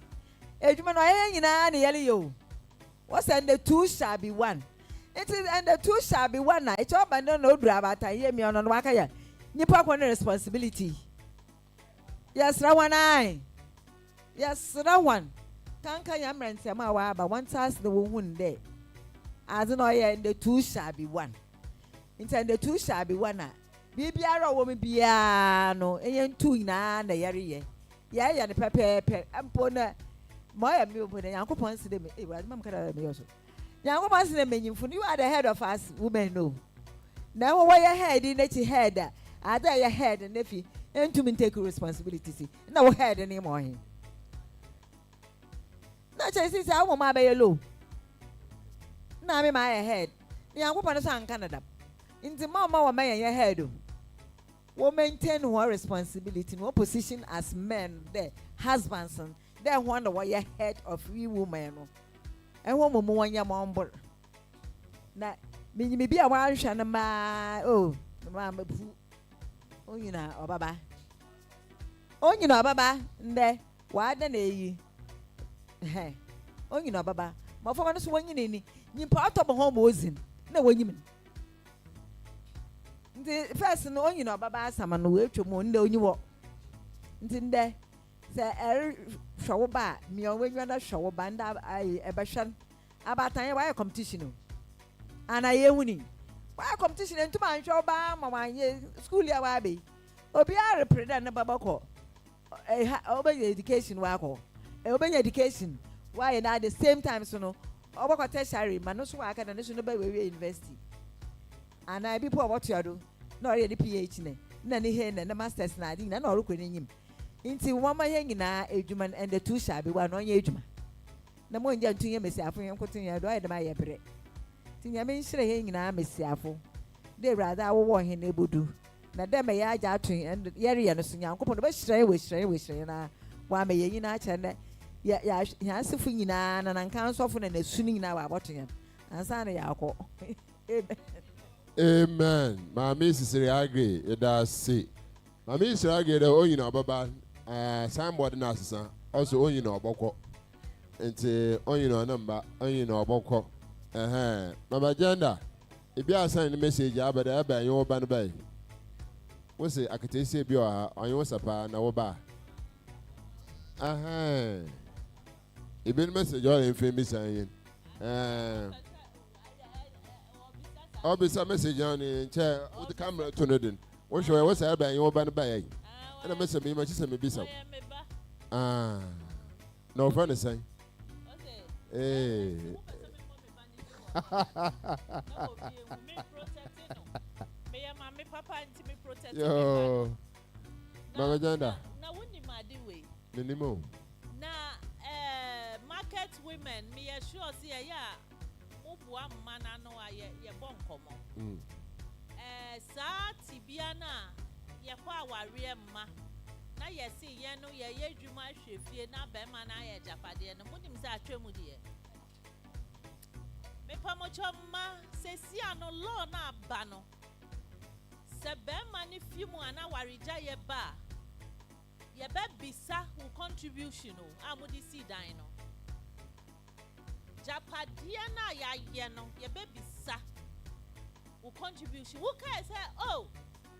ejuma no aye nyina ne yele yo what and the two shall be one it is and the two shall be one na e cho bando no odura abata ye me ono no waka ya nipa ko ne responsibility yes sra wanai yes sra one kanka ya mrante ma wa ba one task the woman there as no ye and the two shall be one it and the two shall be one na bibiara wo me bia no eyentu ina na yare ye ya ne pepepe ampo na mo ya mi obo na yankopon se de me e wa mam kada me yoso yankopon se de me nyimfu you are the head of us women no na wo your head na chi head ada your head na fi entu me take responsibility si na wo head ni mo hin na che si sa wo ma be yellow na me my head yankopon so an Canada inti mama wa my head o we maintain one responsibility, no position as men, the husbands, and then one the way head of we women. And one more one yam on board. Now, maybe a one shana ma oh, mamma, oh, you know, or baba. Oh, you know, baba, there, why then ye? Hey, oh, you know, baba, ma fama no so wanyine ni nyimpa atọ bo ho ma ozin na wanyim nti first no onyi na obaba asama no we twom nde onyi wo nti nde se hwewo ba mi o wenwa na hwewo ba nda ai ebehwan abatan why competition no ana yehuni why competition ntuma anhwe ba ma wanye school ya wa be obi a represent na baba ko obey education wa ko obey education why na at the same time so no obako tertiary ma no so wa aka na so no ba we university ana people what you do na already PhD na ni he na masters na adi na na orukọ n'enyim nti woma he nyina edwuma and the two shall be one onye edwuma na mo nja ntunye mesiafo yen kotin ya do ayedama ye bere tinya me nhire he nyina mesiafo de brada wo he na ebodu na dem ya aja atun yere ye no so nyankopon no be hire na wa me ye nyina ache na ya asifu nyina na nkan sofo na nasuni nyina wa aboton ansa na ya akọ Amen. Mami sisiri agri ida si. Mami sisiri agri da onyi na baba signboard na asesa. Also onyi na obokọ. Nti onyi na namba, onyi na obokọ. Mama Jenda, ebi asan ni message abada aba yin oba no bai. Wo se akatesi bi o onyi wo sapa na wo ba. Ebi ni message o le nfe mi san yin. Obisa message on in chair with the camera to Nodin. What should I was I by your band by? And a message me much as me be so. No fun to say. Yo, Mama Janda. Now, when you my way. Minimo. Now, market women, me assure see ya. One man I know ye bon komo. Sa tibiana ye kwa wari ma. Na ye see ye no ye dwuma hwefie na be ma na ye japade no munim sa atwemu de. Me pamocho ma se si ano law na ba no. Se be ma ni fimu ana warija ye ba. Ye be bisa who contribution o amudi si dan no. Japadia na ya yeno ye baby sa who contribution who can say oh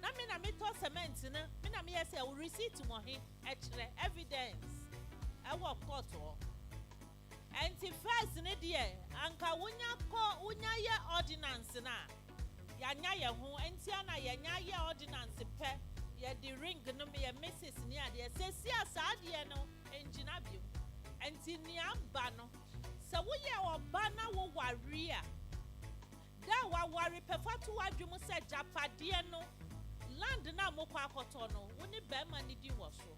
na me to cement na me na me say we receipt mo he evidence I work court and the first ne die anka wunya ye ordinance na ya nya ye ho enti na ye nya ye ordinance pe ye the ring no me ye mrs ni ade say si asade no engina bio enti ni amba no so we are bana wo warrior. That wa worry perfect wadwum say Japadie no land na mokwa akoto no woni be ma ni di wo so.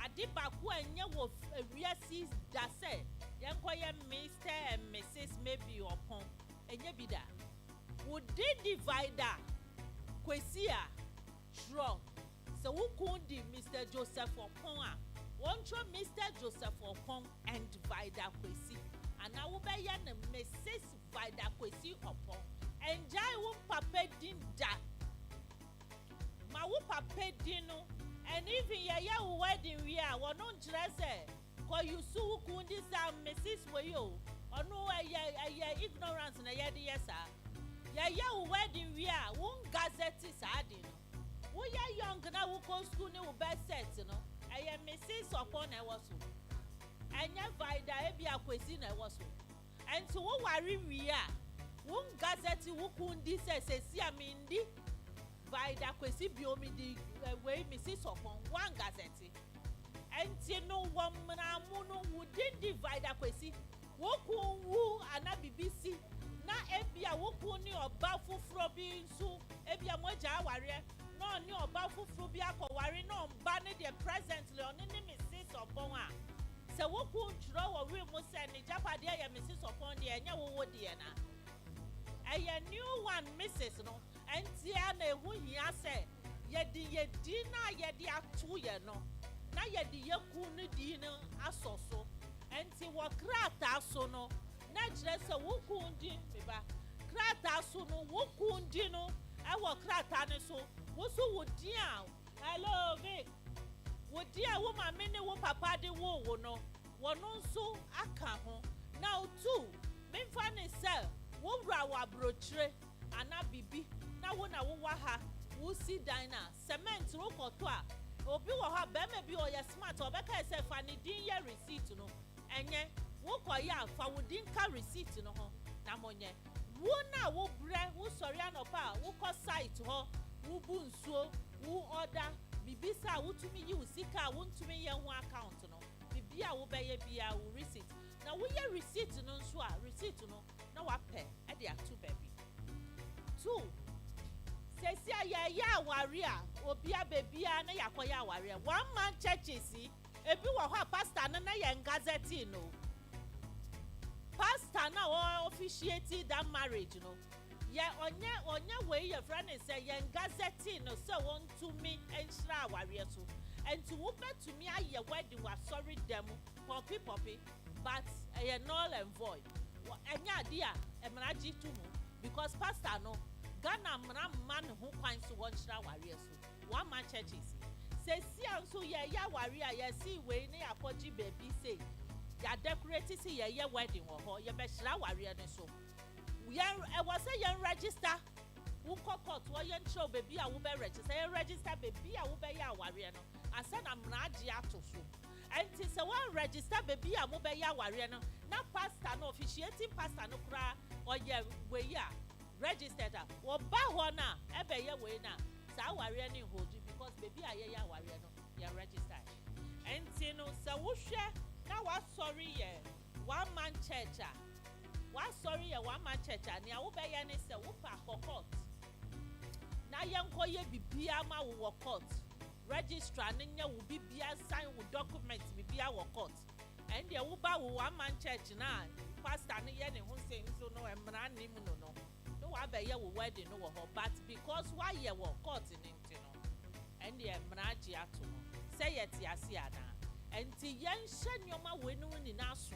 Ade ba ku anya wo wiasi da say yenkoye Mr and Mrs maybe upon enya bida. Wo dey divider kwesi a tro. So who could Mr Joseph upon a won't Mr Joseph upon and divider kwesi. And I will be yan Mrs. Vida Kwesi upon. And Jai won't papa din da. Ma whoop papa dino. And even ya wedding we are one on dress. Call you so kundis Mrs. Wayo. Or no, ignorance na yadi yes, sir. Ya wedding we are won't gazette is adding. We are young now who go school no best set, you know. I am Mrs. upon I was. Anya Vida ebia kwesi na ewo so enti wo wari wi a wo gazette wo kundi se si amindi Vida kwesi biomi di we misi sopon one gazette enti no wo mna mu no wo di Vida kwesi wo kunwu ana BBC na ebia wo kunni oba fufuro bi nsu ebia moja aware no ni oba fufuro bi akọware no mba ne de presently oni ni misi sopon a se wo kun tro wo we mo se ni japade ya Mrs. Upon de enya wo de na aya new one Mrs. no entia na ehu hia se ye di na ye di atu ye no na ye di ye kun di no asoso enti wo krata so no na kire se wo kun di meba krata so no wo kun di no e wo krata ne so wo so wo di a hello Vic wo dia wo mama ne wo papa de wo no wono nso aka ho Now two, me fan is sell. Wo bra wa brochre ana bibi. Na wo ha. Wo si diner cement ro koto a. Obi wo ha be me bi o ye smart obeka e say fa ni din ye receipt no. Enye wo koya fa wo din ka receipt no ho. Na monye. Wo na wo bre wo sori anopa wo ko site ho. Wo bu nsuo wo order bibi sa wo tumi yi wo sika wo ntumi ye ho account no. Bibi a wo be ye bia wo receipt. Na wo ye receipt no nso a receipt no na wa pe e de atu baby. Two, Sesia ya aware a obia bebia na yakoya aware. One man churches ebi wo ha pastor na ye gazette no. Pastor na o officiate that marriage no. Ye onye we your friend say ye gazette no so want to me enhra aware so. And to wo bet to me aye wedding was sorry them poppy but ye null and void. Enya dia emraji to mu because pastor no Ghana man who finds to one shra warrior so one man churches say see so ya warrior ya see we ne apoji baby say ya decorate see ya wedding ho ya be shra warrior ne so ya e was say ya register wo court wo ya show baby a wo be register ya register baby a wo be ya warrior no asa na mraji ato so enti say one register baby a wo be ya warrior no na pastor no officiating pastor no kra o ya we ya registered wo ba ho na ebe ye we na sa warrior ni hold because baby aye ya warrior no ya registered enti no sa wo hwe na wa sorry ye one man church wa sorry ye one man church ni a wo be ye ni se wo pa court na ye nko ye bibia ma wo court registrar ni nya wo bibia sign wo document bibia wo court and ye wo ba wo one man church na pastor ni ye ni ho se so no emra ni mu no wa be ye wo wedding no wo but because why ye wo court in nti no and ye mraji ato say ye ti ase ana enti yen hye nyoma we no ni na so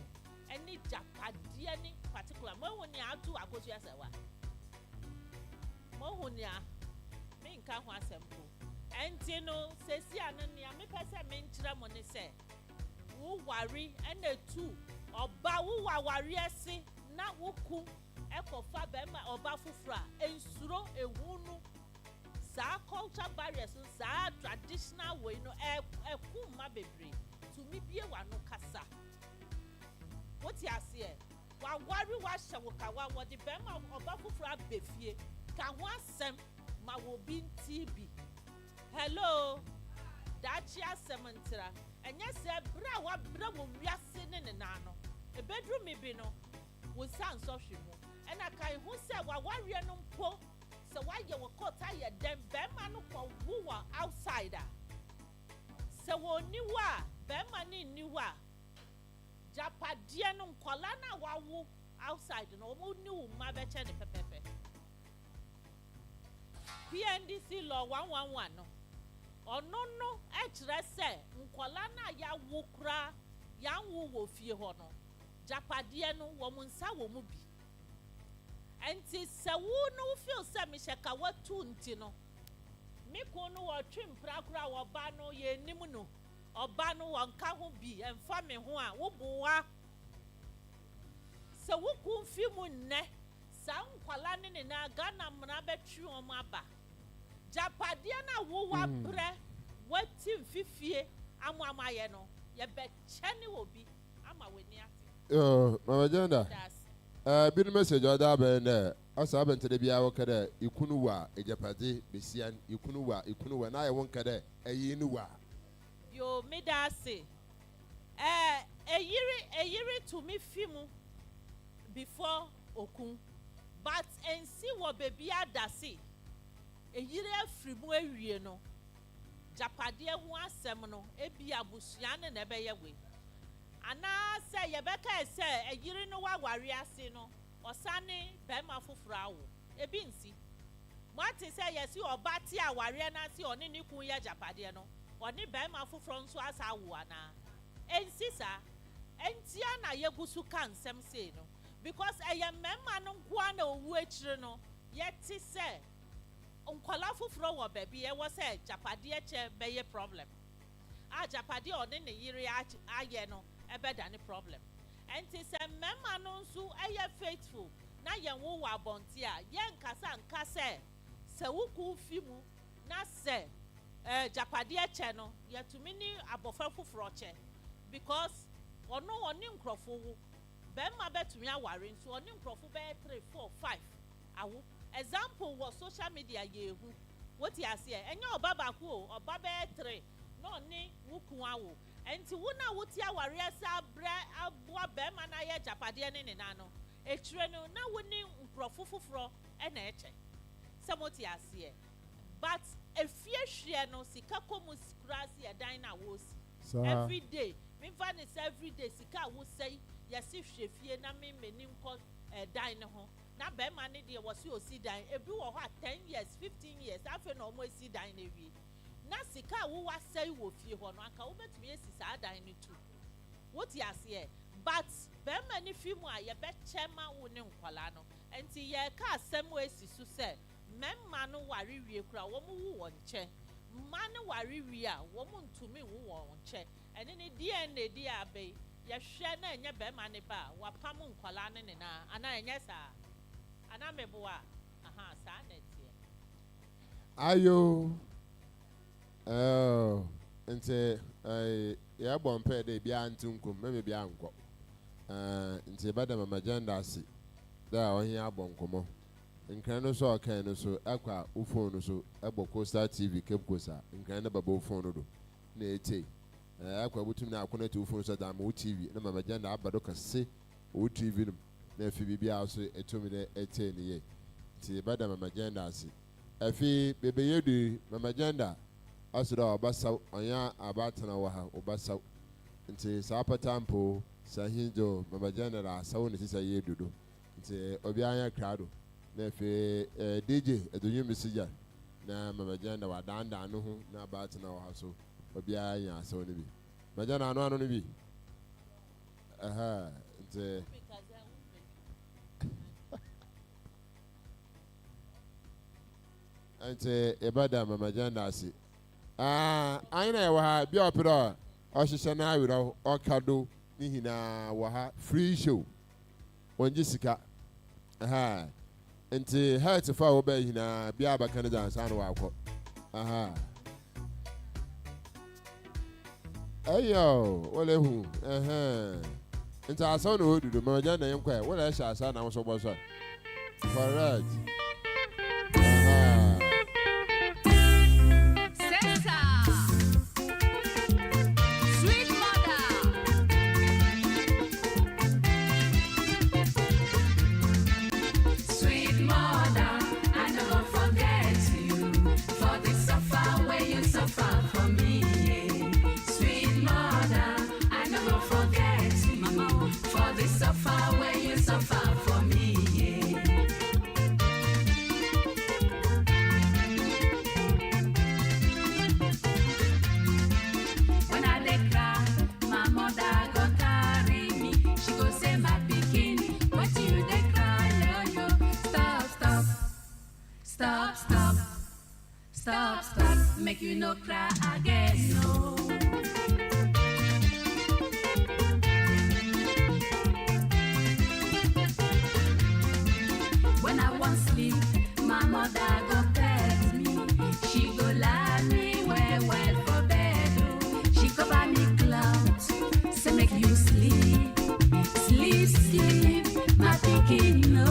eni japade ni particular mo hu ni ato akosu ase wa mo hu ni a me nka ho asempo enti no sesi ana ni a me pese me nkyere mo ni se wo wari ena tu oba wo wari ase na wo ku ekofa bema oba fufura ensuro ehunu sa culture barriers sa traditional way no ekuma bebre to me bie wa no kasa what you say wa wari wa hye wo ka wa wodi bema oba fufura befie ka ho asem ma wo bi ntibi hello dachi asem ntira enye se bra wa bra wo wiase ne na no e bedroom mi bi no wo san so hwemu and I can who said, well, warrior no po, so why you were caught tired, then Bemman for woo outsider. So, knew what Bemman knew what Japadian Colana woo outside, no more knew my betchen pepe. PNDC law 111 or no, extra say, Colana ya wukra, young woo fear hono. Japadiano woman sawo mubi. Enti se wo no feel se me sheka watu nti no me ko no wo twem prakra wo ba no ye nim no oba no wo nka ho bi emfa me ho a wo boa se wo ku mfi mu nne sa nkwala ne na Ghana mra betwi o ma ba japade na wo wa bre wati mfifie amamaye no ye be chene obi ama weni ate mama janda bin message oda be na asa abentede bia wo kada ikunu wa ejapade besian ikunu wa na ye won kada eyi nu wa yo medase eyiri to me fimu before okun but ensi wo baby adase eyiri afrimu ewie no japade ho asem no ebi abusua ne na be ye we ana say yebeka say eyiri no wa ware ase no osane bema fofura wo ebi nsi mati say yesi obati aware na se oni ni kun ya japade no oni bema foforo nso asa wo ana ensi sa entia na yegusu kan sem say no because eye memma no nkoa na owu akire no yeti say nkola foforo wo baby e wo say japade eche beye problem a japade oni ne yiri aye no ebe da ni problem And it's a member so I faithful. Now you won't abontia, young Cassan Casse, Sawuku Fimu, na say, Japadia channel, yet to many abofafu froche, because or no one in Crawford, Bema bet me a warring, so on in Crawford 3, 4, 5. Example was social media ye what you say, and your baba who or baba 3, no ni wukuawo. And to wuna wutia warrior sa bra abwa Bema na ye Japadia nano. A treno na winning Crawford fro and eche. Samoti asie. But a fear no sikakomus crasi a dina was every day. Me van is every day. Sika would say, yes, if she fear na me meaning called a diner home. Now, Bema dear was you see dine a blue or 10 years, 15 years after no more see dine every. Now, Sika who was say will fear one, I can over to me, is a dining too. What ya say? But Bema if you are your bet chairman winning Colano, and see your car some way to say. Men manu worry we cry, woman who won't check. Manu worry we are, woman to me who won't check. And in the DNA, dear bay, your shana and your bemani bar, what pamun colana and I, yes, and I'm a boa. Aha, sanet Ayo. Oh, and say, I born pay de bian tunkum, maybe bianco. And say, Madame Magenda, see, there on here boncomo. Nkran so aka no so akwa phone so aboko Star TV kepko sa nkran na babo phone do na ete akwa butum na akona te phone so da ma TV na mama janda abado kase o TV no na afi bibia so etomi na ete ne ye ti bada mama janda ase afi bebe yedu mama janda asura obasa onya abatana wa ha obasa nti sa patampo sa hinjo mama janda la sawo ne sisa yedu do nti obi anya krado na fe DJ edonye messenger na mamajanda wa danda no ho na about na wa so obi anya so ne bi majana anu ne bi aha nte ante ebada mamajanda asi aina ya wa bi opero o hihye na awiro o kado ni hina wa ha free show onji sika aha nti health fa wo ba hina bia ba kan da san wa akọ aha ayo wole hu nti aso no odudu ma ja na yenkwa wole sha asa na so bo so correct aha make you no cry again, no. When I want sleep, my mother go pet me. She go lie me well for bed. Oh. She cover me clouds, say make you sleep, sleep, my thinking no.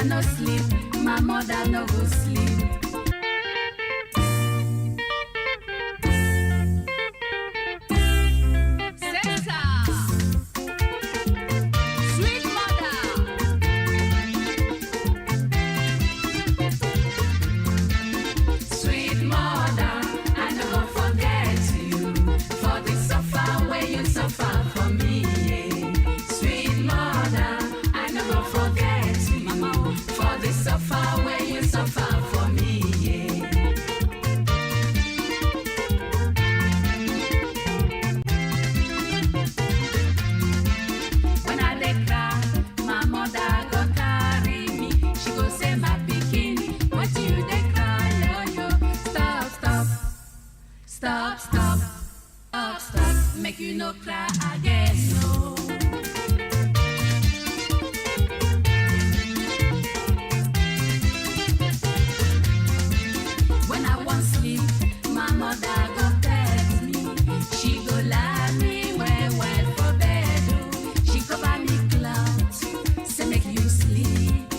No sleep, my mother no go sleep. no cry again, no. When I want sleep, my mother go text me. She go lie me well for bed. Oh. She cover me clouds, say make you sleep,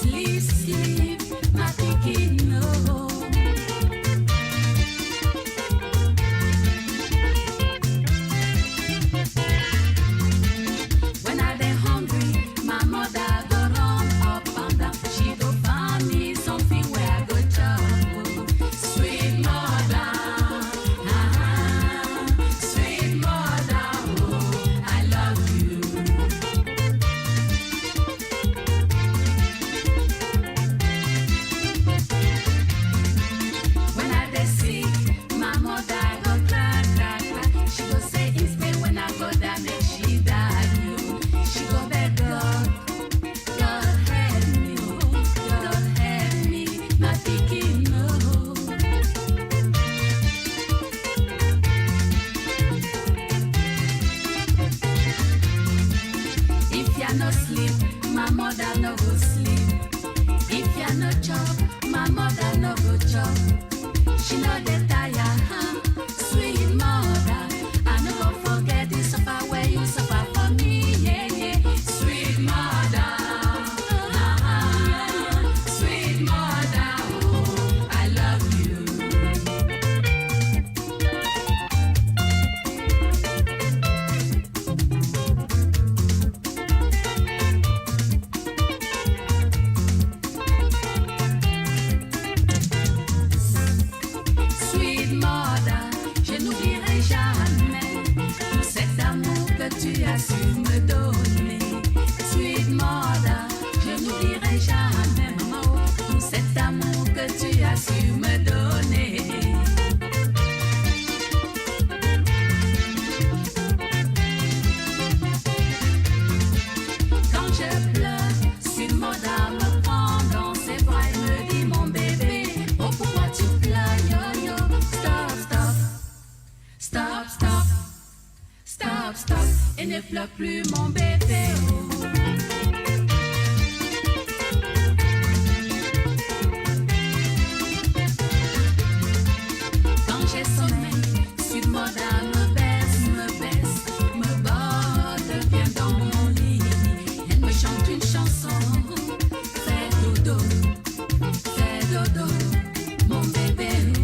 sleep, sleep, my pikin no. When I dey hungry, my mother go run up and down. She go find me something where I go chop. Oh. Sweet mother, sweet mother, oh, I love you. When I dey sick, my mother go cry, cry, cry. She go say instead when I go down, make she die. You. She go beg God, God help me, oh, God help me, my pikin, oh. If ya no sleep, my mother no go sleep. If ya no chop, my mother no go chop. She no dey tire, huh? Sweet mother, I no go forget the suffer where you suffer for me, yeah, yeah. Sweet mother, sweet mother, oh, I love you. Sweet mother, je n'oublierai jamais tout cet amour que tu as su me donner. Sweet mother, je n'oublierai jamais, maman, tout cet amour que tu as su me donner. Quand je pleure, Sweet mother me prend dans ses bras et me dit mon bébé, oh pourquoi tu pleures, yo yo, stop, stop, stop, stop, stop, stop, et ne pleure plus mon bébé, oh. Quand j'ai sommeil, Sweet mother me baisse, me borde bien dans mon lit. Elle me chante une chanson, fais dodo, mon bébé. Oh.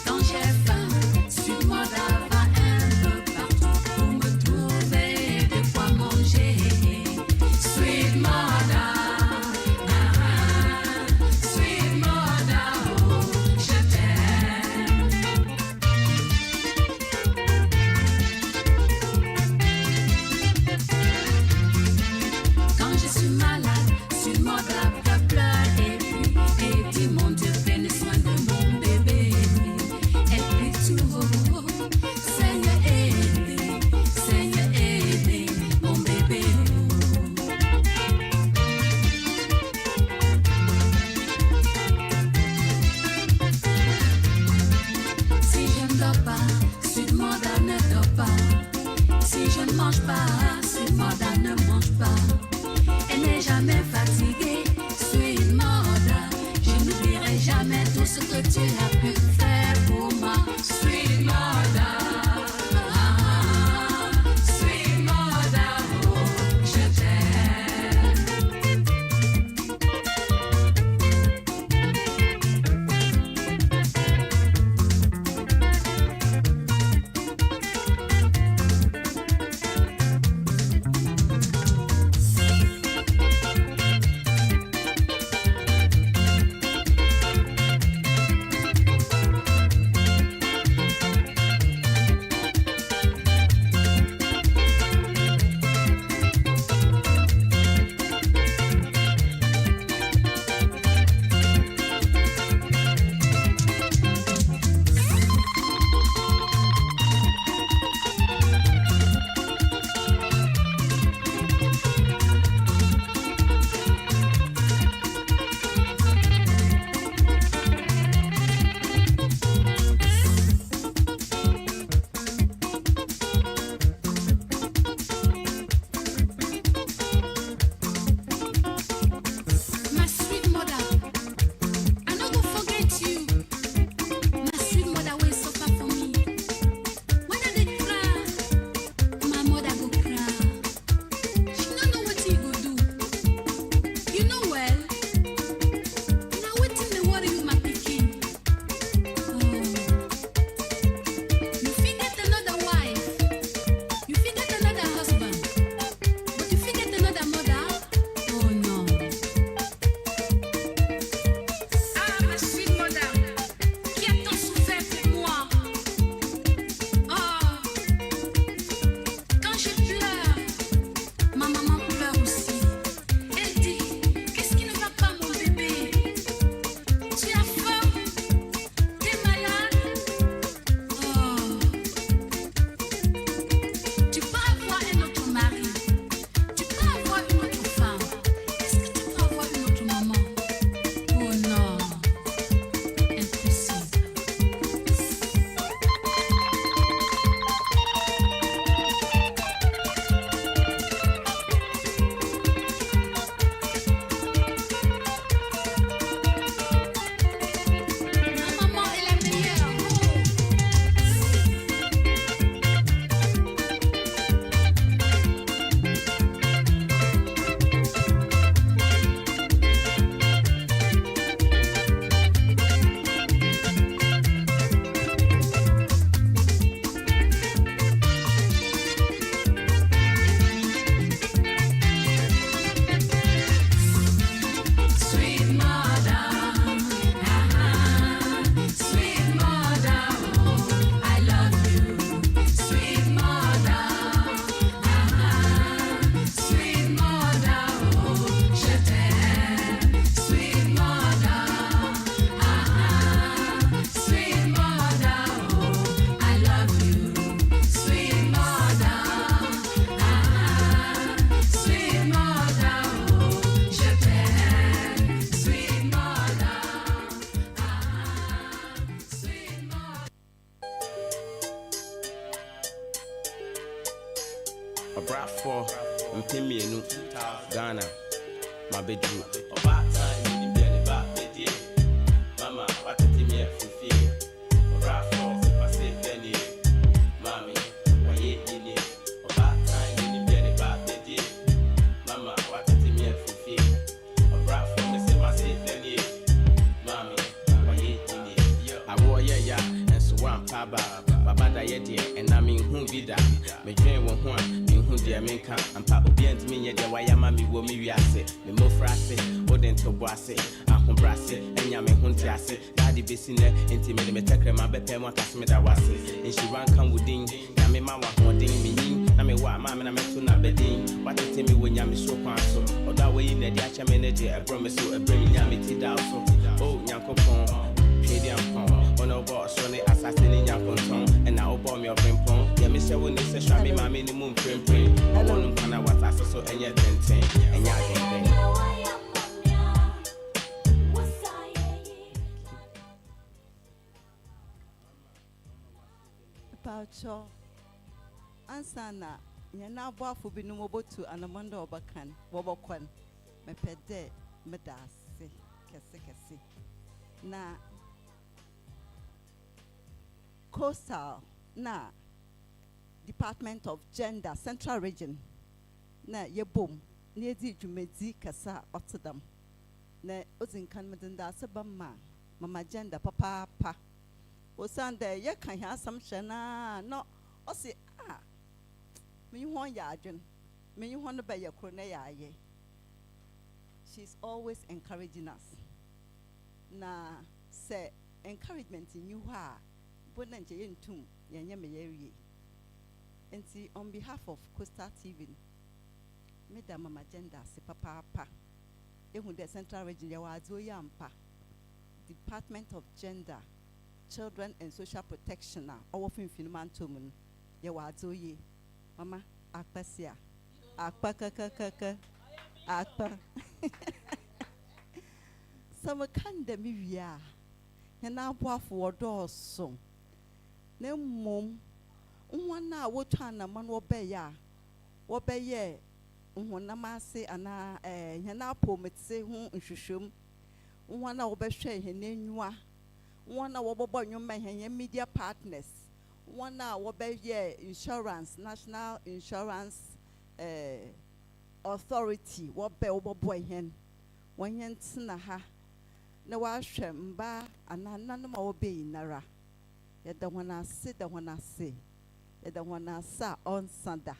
Quand j'ai faim, Sweet mother va un peu partout pour me trouver de quoi manger. Sweet mother, sweet mother, oh, je t'aime. Quand je suis malade, Sweet mother pleure et dit mon Dieu, prenez soin de mon bébé. Elle crie tout haut, Seigneur aidez mon bébé. Si je ne dors pas, Sweet mother ne dort pas. Si je ne mange pas, Sweet mother ne mange pas. Elle n'est jamais fatiguée, Sweet mother. Je n'oublierai jamais tout ce que tu as pu faire pour moi, Sweet mother. Sweet mother, oh, je t'aime. A brat for Mpimienu, Ghana, my bedroom. A bad time in the back, baby. Mama, what did me for fear? A brat for my safe penny. Mommy, why you in it? A bad time in the back, baby. Mama, what did me for fear? A brat for me, say my safe penny. Mommy, why you in it? I wore ya, and so one paba. Baba yedi and I mean whom vida. Me dream one, me who dear menka, and papa beyond me, yet why am I me wo me viase, me mo frase, Odin to boise, Ahom brasse, and Yamin huntiase, Daddy Bissine, intimate me take my bepe one casmida wase, and she ran come within, Yami Mama holding me, I mean what mamma I meant to not bedding, what you tell me when Yami so console, or that way in the Diacha manager, I promise you a bring Yami tea down so, oh, Yanko Pong. On a boss, when they assassin in your conton, and now bomb your pimpon. Yeah, Mr. Winnie says, Shall be my minimum print. I want to know what I saw, and yet 10 and yet. Paucho Ansana, you're now both for being mobile to an amanda of a can, Wobokwan, me pede, medasi, Cassi. Na Coastal, na Department of Gender, Central Region, na ye boom, near the Jumedi Casa, Otterdam, na Ozin Canmadanda Sabama, Mama Gender, Papa, Osande, ye can have some shana, no, or say, me you want yardin, me you want to buy your cronea, ye. She's always encouraging us. Na say encouragement in you ha bonanje yentum yenya meyewie enti on behalf of Coastal TV Madam Mama Agenda se papa ehu the Central Region ya wazo yampa Department of Gender, Children and Social Protection na owo finfin mantom ya wazo ye mama akpasia akpa kakaka akpa some kind of media, and now for doors. No mum, one now what China man will be ya, what be ye, one namase and now pomit say whom shum, one hour be share her name, one hour boy you may media partners, one hour be ye insurance, National Insurance Authority, what be over boy hen, one yen ha. Na wahwɛ mba anananum a wɔbɛyi nara yɛda wɔn ase da wɔn ase yɛda wɔn ase a ɔnsa da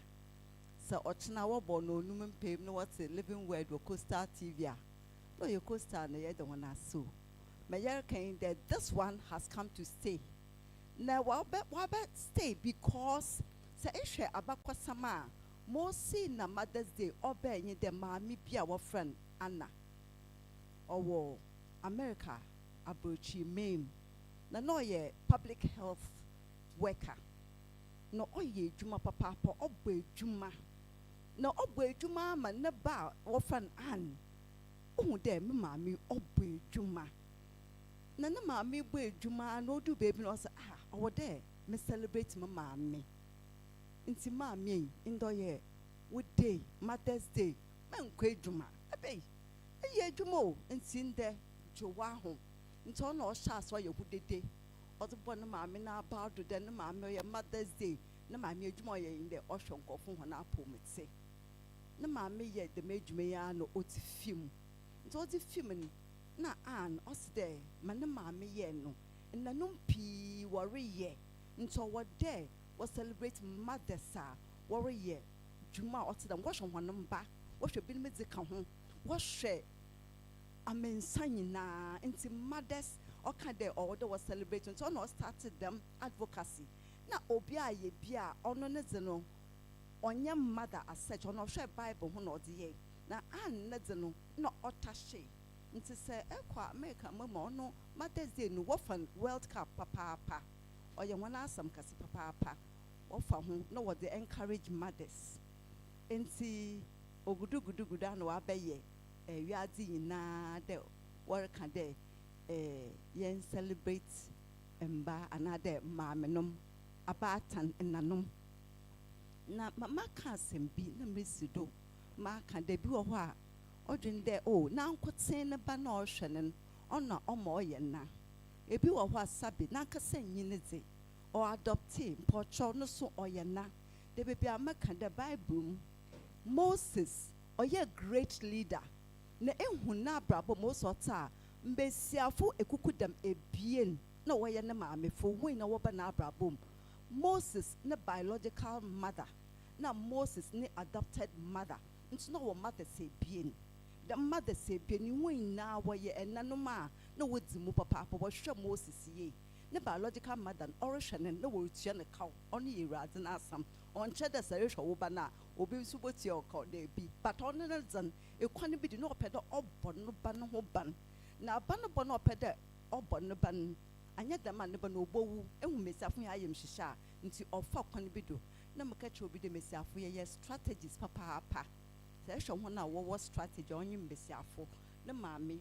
sɛ ɔkyena wɔbɔ no onum mpɛm na wɔte living word wɔ Coastal TV a na ɔyɛ Coastal na yɛda wɔn ase o mɛyɛ kan that this one has come to stay na wɔbɛ stay because sɛ ehwɛ abakɔsam a Mosi na Mother's Day ɔbɛnyi dɛ maame bi a wɔfrɛ Anna ɔwɔ America abrochi main na no ye public health worker no oye juma papa obwe juma na obwe juma ma ne ba wo fan an ohu de me maami obwe juma na ne maami bwe juma na odu baby no say owo de me celebrate me maami nti maami ndo ye wo day Mother's Day men kwa juma ebe eye juma o nti nde Jowaho, into no shas why you would day. Or the one mammy now about to then mammy your Mother's Day, no mammy Jumoya in the ocean coffin when I pull me say. No mammy yet the major may no oti film. It's all the film na an us there, man mammy yeno, and the numpi worry ye. Into what day was celebrate Mother Sa, worry ye. Juma or to them wash on one number, wash your bill music home, wash share. I mean, signing na into mothers or can they order was celebrating so no started them advocacy. Na obia ye bia ono nezeno on your mother as such on share Bible who not the na an nezeno no otashe. Into say equa America mama no Mother's Day no wofan World Cup papa or you wanna some kasi papa or for whom no what they encourage mothers. Into ogudu no abeye. We are doing na de work and de yen celebrate mba another mamenum abatan nanum na mama ka asɛm bi na mmesi do ma ka da bi wɔ hɔ a ɔdwen dɛ o na nkɔtɛn ne ba na ɔhwɛ no ɔna ɔma ɔyɛ nna ebi wɔ hɔ a sabi na nkasa nyi ne dze ɔadɔpte mpɔtwɔ no so ɔyɛ nna da beebi a maka da Bible mu Moses ɔyɛ great leader na ehu na abrabɔ Moses ɔta mbesiafo ekuku dam ebien na wɔyɛ ne maamefo wɔn na wɔba na abrabɔ mu Moses ne biological mother na Moses ne adopted mother nso na wɔ mother sɛ ebien the mother sɛ ebien wɔn na wɔyɛ ɛnanom a na wɔdi mu papaapa wɔhwɛ Moses yie ne biological mother ɔrehwɛ ne na wɔretua ne kaw ɔno yɛ Awurade n'asam ɔnkyɛ dɛ sɛ rehwɛ wo ba na obi nso bɔtua ɔkaw na ebi but ɔno ne dzen ekwan bi di na ɔpɛ dɛ ɔbɔ no ba no ho ban na aba no bɔ na ɔpɛ dɛ ɔbɔ no ba no anyɛ dɛm a ne ba na ɔbɔwu ehu mesiafo yɛ ayɛ nhyehyɛ a nti ɔfa kwan bi do na meka kyerɛ obi de mesiafo yɛyɛ strategies papaapa sɛ ɛhwɛ ho na wɔwɔ strategy ɔnye mesiafo ne maame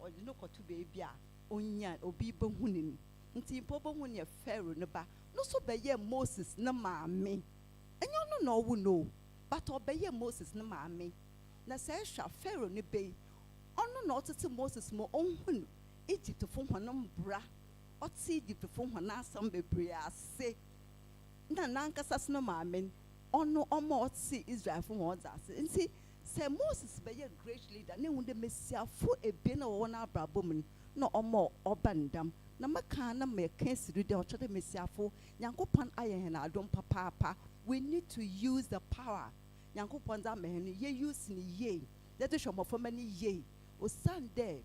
ɔde no kɔto beebi a onya obi bɛhu ne ni nti mpo bɛhu ne Pharaoh ne ba no so bɛyɛ Moses ne maame ɛnyɛ ɔno na ɔwu no but ɔbɛyɛ Moses ne maame na sɛ ɛhwɛ Pharaoh ne bɛyi ɔno na ɔtete Moses mo ɔnhu no Egypt fo hɔnom bra ɔte Egypt fo hɔn asɛm bebree ase na nankasa sno maame ɔno ɔma ɔte Israel fo hɔn ɔdze ase nti sɛ Moses bɛyɛ great leader ne hu de mesiafo ebien na wɔwɔ na abrabɔ mu na ɔma ɔba ndam na maka na meka siri de ɔkyerɛ de mesiafo Nyankopɔn ayɛ hɛn adom papaapa we need to use the power Nyankopɔn dza ma hɛn ye use ni ye de hwɛ mmɔframma ni ye osan dɛ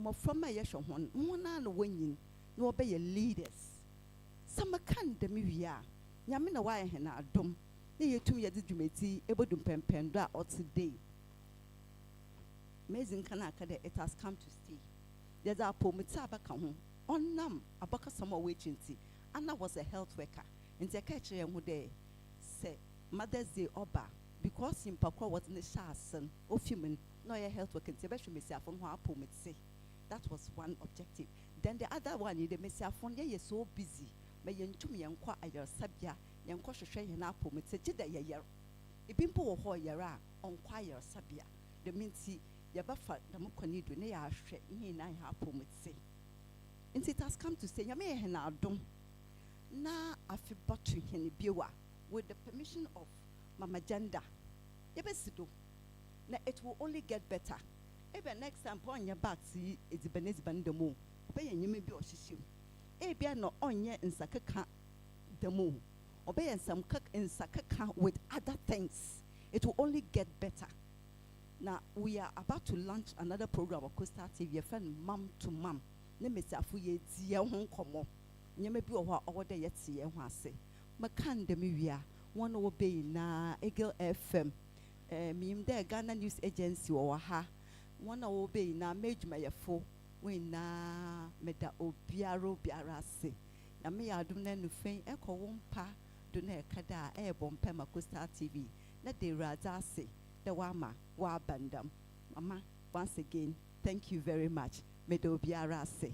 mmɔframma yɛhwɛ hɔn hɔn na wɔnyin na wɔbɛyɛ leaders sɛ maka ndɛm wie a Nyame na wayɛ hɛn adom na yɛtum yɛde dwumati ebodum pɛmpɛn do a ɔte day amazing kana aka dɛ it has come to stay yɛdze apɔmudze abaka ho ɔnam abakasam a wɔakyinti Anna was a health worker nti ɛka kyerɛ yɛn ho dɛ sɛ Mother's Day ɔba because mpakwa wɔdze ne hyɛ ase no ofi mu na ɔyɛ health worker nti ɛbɛhwɛ mesiafo no ho apɔmudze that was one objective then the other one is the mesiafo no yɛyɛ so busy ma yɛntum yɛnkɔ ayaresabea yɛnkɔ hwehwɛ yɛn apɔmudze gye dɛ yɛyɛr ebi mpo wɔ hɔ yɛr a ɔnkɔ ayaresabea dɛm nti yɛbɛfa dɛm kɔni do ne yɛahwɛ nyinaa yɛ apɔmudze nti it has come to say Nyame yɛ hɛn adom na afi bɔto hɛn biewa with the permission of Mama Janda yɛbɛsi do na it will only get better ebe next time ɔnyɛ back si edziban dɛm ɔbɛyɛ nyɛma bi ɔhyehyɛ mu ebia na ɔnyɛ nsakeka dɛm ɔbɛyɛ nsakeka with other things it will only get better. Now we are about to launch another program of Coastal TV friend mom to mom ne mesiafo ye tie ho nkomo nyema bi wo ho ɔwɔde ye tie ho ase makan dem wia won wo be na Eagle FM mim de Ghana News Agency wo ha won wo be na medwumayefo we na meda obiaro ase na me ya adum na nufen ekɔ wo mpa do na ekada a ebompa ma Coastal TV na de raza ase the wama wa bandam mama once again thank you very much me do biara say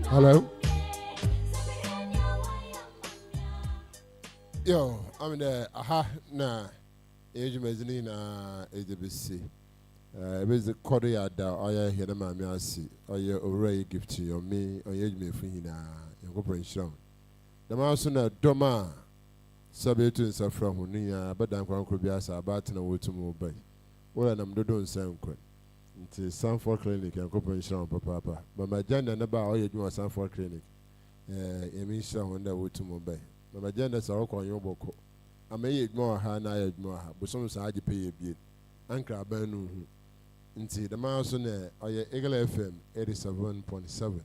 Hello. Yo, I'm there. Aha, na. Age mazini na AJBC. Bezi kɔdo ya da ɔyɛ hɛn maame ase ɔyɛ owura yi gift yɛ me ɔyɛ adwuma efu nyinaa yɛnkɔpɔ nhyira dɛm aso na dɔm a sɛbe etu nsa fra ho ne nyinaa bɛda nkwankoro bi asa abaatena wɔtum wɔ bai wɔyɛ nam dodo nsa nkwan nti Sanford Clinic yɛnkɔpɔ nhyira wɔn papaapa mama Janda ne ba a ɔyɛ adwuma Sanford Clinic yɛmi nhyira wɔn da wɔtum wɔ bai mama Janda sa ɔkɔ ɔnyɛ bɔkɔ ama yɛ adwuma wɔ ha na ayɛ adwuma wɔ ha bosom saa agye pɛ yɛ bie ankra aban no hu nti dama so na ɔyɛ Eagle FM 87.7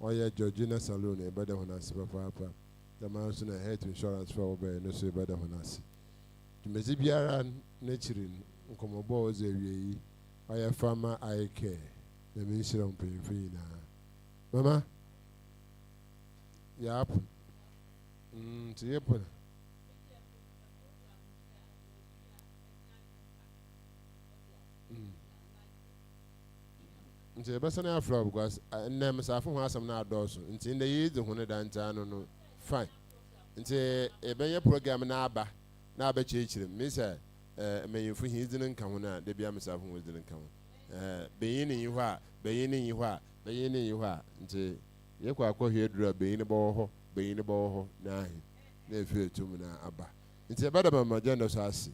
ɔyɛ Georgina Saloon ebɛda ho nase papaapa dama so na health insurance for ɔbɛ no so ebɛda ho nase dwumadi biara n'akyiri nkɔmmɔbɔ ɔdze awie yi ɔyɛ Farmer Eye Care na mi nhyira mpanyinfo nyinaa mama yap nti yɛpɔ nti besa na afro because na mesafo ho asam na adoso nti nda yi de ho ne danta no fine nti ebenye program na aba na aba chechire me say mayinfo hi dinin nka ho na da bia mesafo ho dinin nka ho beyin ni ho a beyin ni ho a beyin ni ho a nti ye kwa hwe dura beyin bo ho beyin bo ho na ahi na efi etum na aba nti bada ba agenda so asi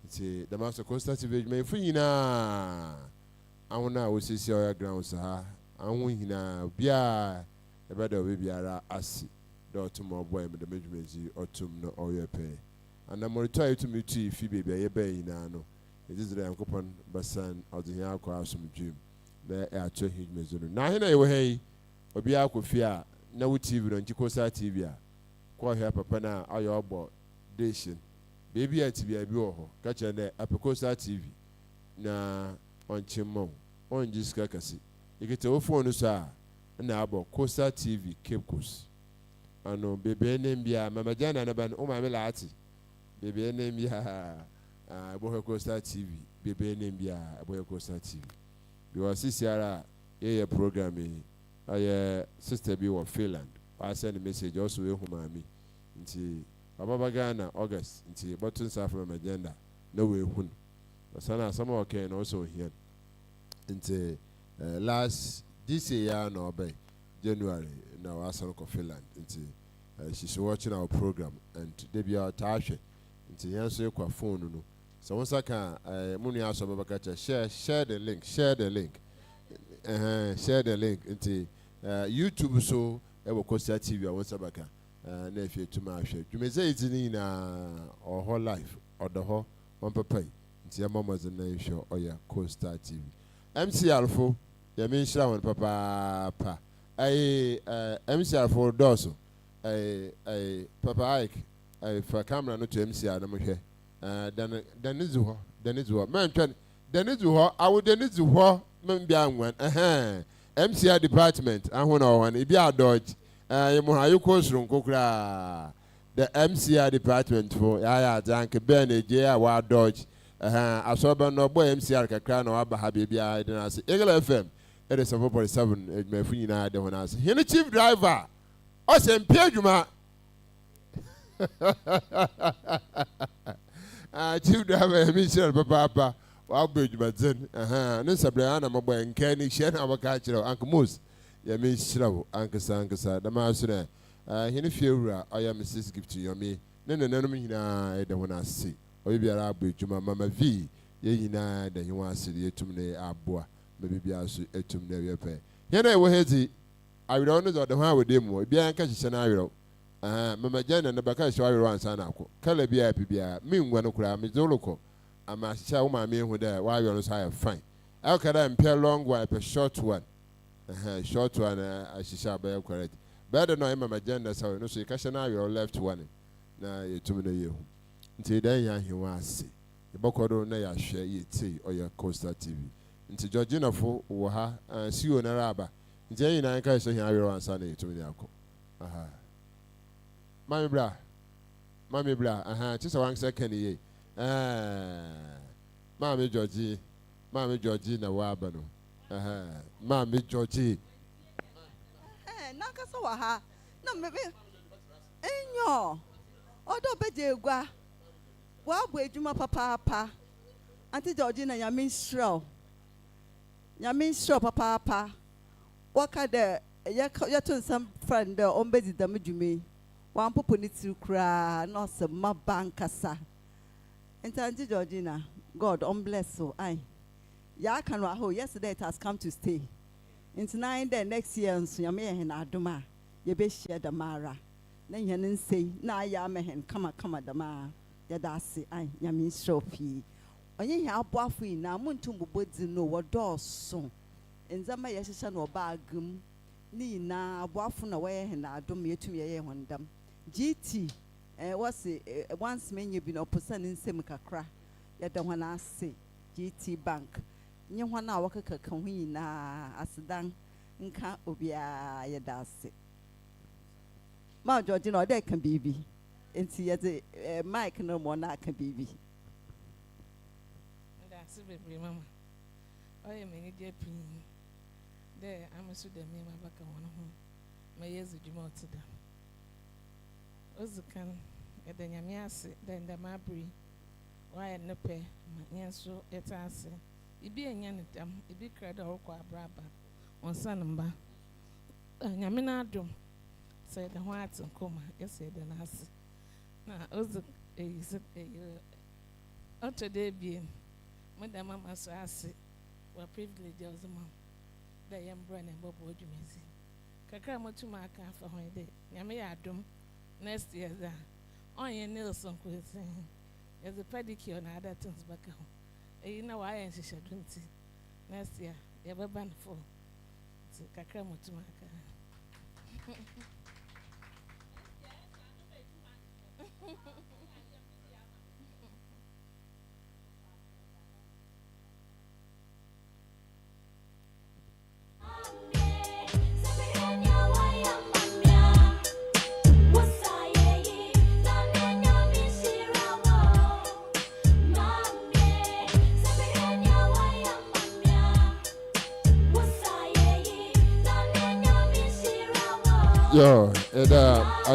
nti the master constant village mayinfo nyina ahuna osisi oya grounds ha ahu hina bia ebeda obi biara asi dot mo boy me de medwumezi otum no oye pe ana monitor etum tu fi baby aye ba hina no ezizira yankopon basan odihia akwa asumdwem na e acho hidmezo no na hina yewe hei obi akofi a na wo tv no nkikosa tv a kwa hia papa na aye obo station baby at bia bi wo ho ka chene apekosa tv na on chimmo on jiska kasi ikete wo phone so a na abo Costa TV Cape Coast ano bebe nembia mama jana na ban o mama laati bebe nembia abo Costa TV bebe nembia abo Costa TV bi wa sisiara ye program yi aye sister bi wo Finland I send message also we hu mami nti baba bagana August nti botun sa from agenda no we hu sana some okay no so here nti last this year no by January now asano ko Finland nti she's watching our program and they be our tashe nti yanso kwa phone no so once aka munu aso baba ka share the link share the link nti YouTube so e wo Costa TV once baka na efi tuma ahwe dwumeze izini na whole life odo on papa nti ya mama zina isho oya Costa TV MC Alfo ya menshira won papa MC Alfo doso papa Ike for camera no to MC Adam hwe danizu man twan danizu ho awu danizu ho man bia nwan MC department ahona wan ibi adodge yemo hayu kosrun kokura the MC department for ya dank ben eje a wa dodge asoba no boy MCR kakra na waba ha bia de na se Eagle FM it is 4.7 mafu nyina de ho na se hene chief driver o se mpia adwuma chief driver MCR papa wa gba adwuma zen ne sabra na mabo enka ni hye na waka kire Uncle Mos ya me shirawo ankasa da ma so na hene fiewura oya Mrs gift yomi ne nanum nyina de ho na se obi biara abu ejuma mama v ye nyina da hiwa asiri etum ne aboa me bibia so etum ne wepe ye na ewo hezi awiro no zo de ho awede mu bia nka hihye na awiro mama jana na baka hye awiro ansa na akọ kala bia bibia minwa no kura me zoloko ama hye wo ma me hu da wa awiro no so ay fine I kada mpe long one pe short one short one ahihye abaya correct better no mama jana so no so ka hye na awiro left one na etum ne ye hu nti dan ya hiwa ase ibokodo na ya hwe yeti oya Costa TV nti Georgina fo wo ha CEO na raba nti yin na nka so hia awero ansa na yetu ni akọ mami bra ti so wan second ye mami Georgie na wa aba no mami Georgie na ka so wa ha na mebe enyo odo beje egwa wa bu ejuma papa anti Georgina ya minstrel papa waka de ya tun some friend on bedi da medwumi wan popo ni tirukra no se ma bankasa anti Georgina God bless so ai ya kan wa ho yesterday it has come to stay into 9 day next year nso ya me na adoma ye be share da mara na yen nsei na ya mehen kama da ma ya da se ai ya mi shopi onye ya aboafo ina muntu mbobodi no wodoso enzama ya hihya no bagum ni na aboafo na waye he na adom yetumi ye hondam GT wase once menye bi no posa ne nsem kakra ya da hona ase GT bank nye hona wakaka kan hu ina asedan nka obia ya da ase ma George no de kan bibi enti ye de mic no mo na kan bibi da se bebre mama oye me ni je pin There, I'm a student, me, my back on home. My years of Jumotida. Ozukan, at the Yamiasi, then the Mabri, why no pay, my yanso, et answer. It be a yanitam, it be credit or qua braba, on Sanamba. Yaminadum, said the whites and coma, yes, said the nurse. Now, Ozuk is a today being Madame Mama's assy, were privileged as a mom. The young brand and Bob would you miss? Kakamo to my car for my day. Yammy Adum, next year, on your nails on quit saying, as a pedicure and other things back home. You know why I should drink tea. Next year, you have a band full. Kakamo to my car. Yo, I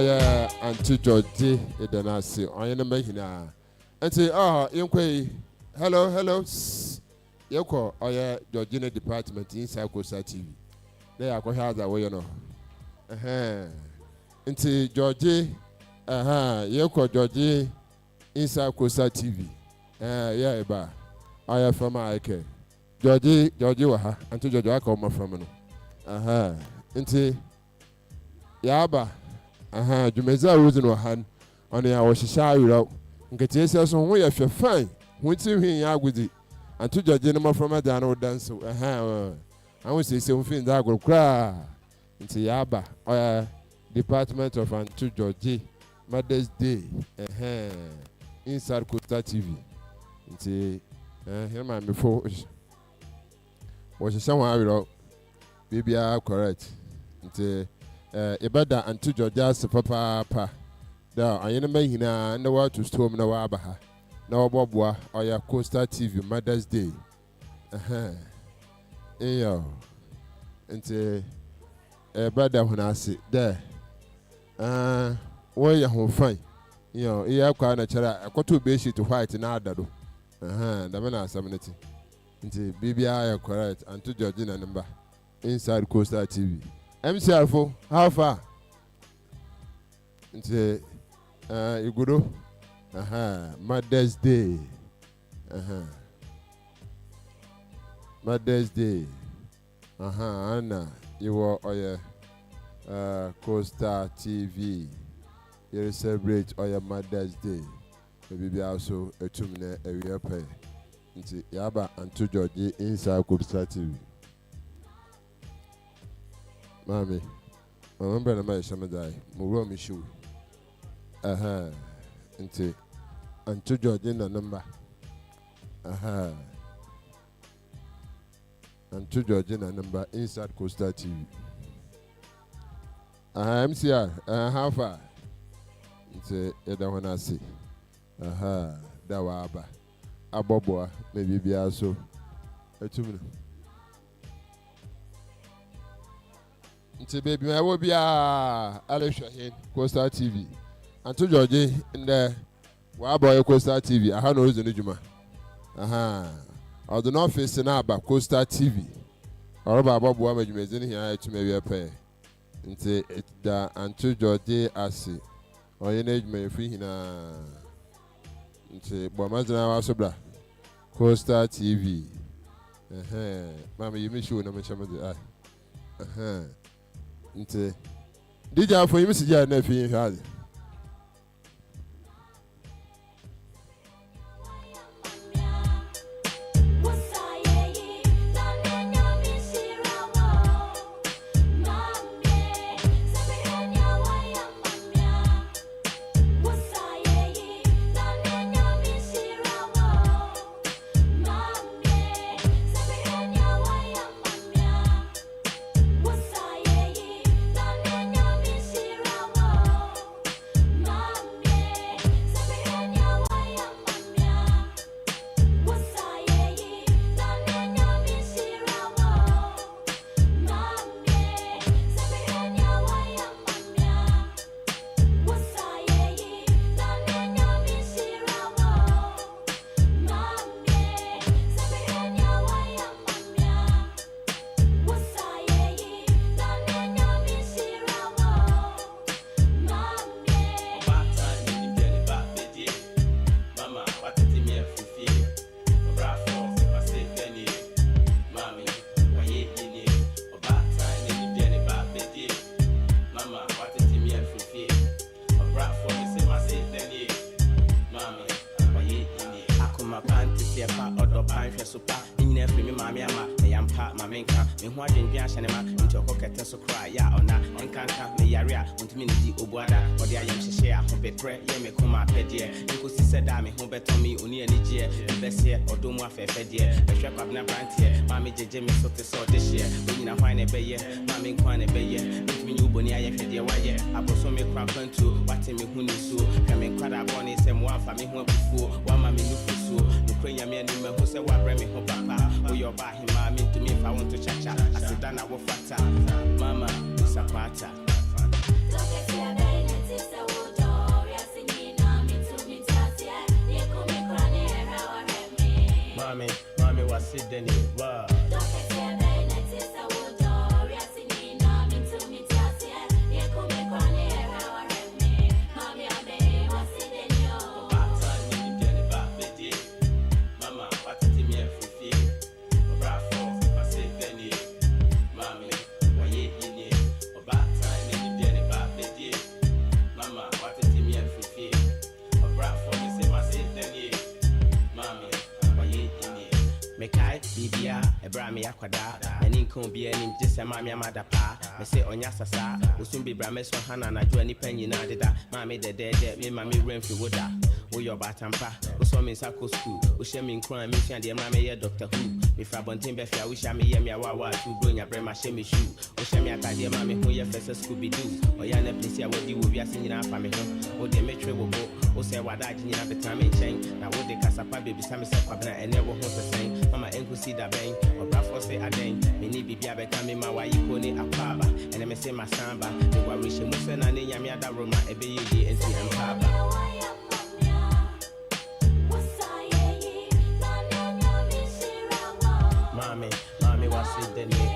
Auntie Georgie, Nasi, I am making a. And say, hello, Yoko, Georgina department inside Costa TV. They are going to have that way, you know. Auntie Georgie, Yoko, Georgie inside Costa TV. Yeah, I have from my care. Georgie, Waha, Auntie Georgie, I come from. Auntie. Yaba, Jumeza Rosen or Han, on the hour she shall out. And get yourself some way if you're fine. Won't you hear with it? And to judge anymore from a dano dance. I will say something that will cry into Yaba, Department of Antu Georgie, Mother's Day, inside Costa TV. Into here, my before was someone I will be correct. Into Ibada and to Georgia's papa. There, I am making and the word to storm no abaha. No Bobwa or your Costa TV Mother's Day. Yo, and Ibada when I sit there. Where you home fine. You have quite a child. I got to be to white in Adado. The man has something. Into BBI correct and to Georgina number inside Costa TV. MCR how far? Into you go Mother's Day. Mother's Day. Anna, you were Costa TV. You celebrate your Mother's Day. Maybe also a 2 minute a year pay. Into Yaba and to Georgie inside Costa TV. Mammy, I remember my Shamadai, Muromi shoe. Into and to Georgina number. And to Georgina number inside Costa TV. MCR, how far? Into Eda when I see. Dawaba. Aboboa, maybe be also a 2 minutes. Baby, I will be Alicia here, Costa TV. And to Georgie in the Waboy Costa TV. I have no reason to Juma. I do not face an about Costa TV. Or about Bob Wamage in here to maybe a pay. Into it and to Georgie Assy. Or your age may free in a. Into Bomazana Wasobla. Costa TV. Mamma, you may show no much of the eye. Into DJ for you, Mr. Nephew. dear pa or the pine for super. In your premium, mamma, the yam pa, my main car, and what in Piashanema into a pocket to cry, ya or not, and can't come me area, want me the Obuada, or the Ayam share, hope a prayer, ye may come up pedia. You could see said, I'm home better me, only any year, the best year, or do more fair dear. The shrap of Nabrant here, Mammy Jimmy so to saw this year, when you wine a bay, Mammy Quan a bay, with me, you bonny, I fed your wire. I was so me crap to what me who knew so, coming quite a bonny, same one for me who before, one mammy look so, the Korean man who said, what bring me home, papa, or you're by him, I mean to me if I want to chat. I said, then I will fatter, Mama, it's a patter. Mommy was sitting in wow. Brami Aquada, and in Combi and just a mammy Madapa. I say on Yasasa, will soon be Brames for Hannah and I do any penny nadida. Mammy the dead, me, mammy Renfrew Wooda. Oh, your batampa, who saw me in Sako school, who share me in crime, mission, dear mammy, Doctor Who. If I want him, Beffia, wish I may yamia wawa to bring a brema shemi shoe. Who share me a dear mammy who your first Scooby Doo. Or Yana Plicia, what you will be singing out for me. Oh, the metro will go. Oh, say what I didn't have a time in chain. Now, what the Casapa baby, Sammy Sapabna, and never want to say, Mama, and who see that bang. Brafo say again, me need be becoming my wife, pony a paba, and I may say my samba, the Warisha Musan and the Yamiada Roma, a baby, and see and paba. Mommy was it the name.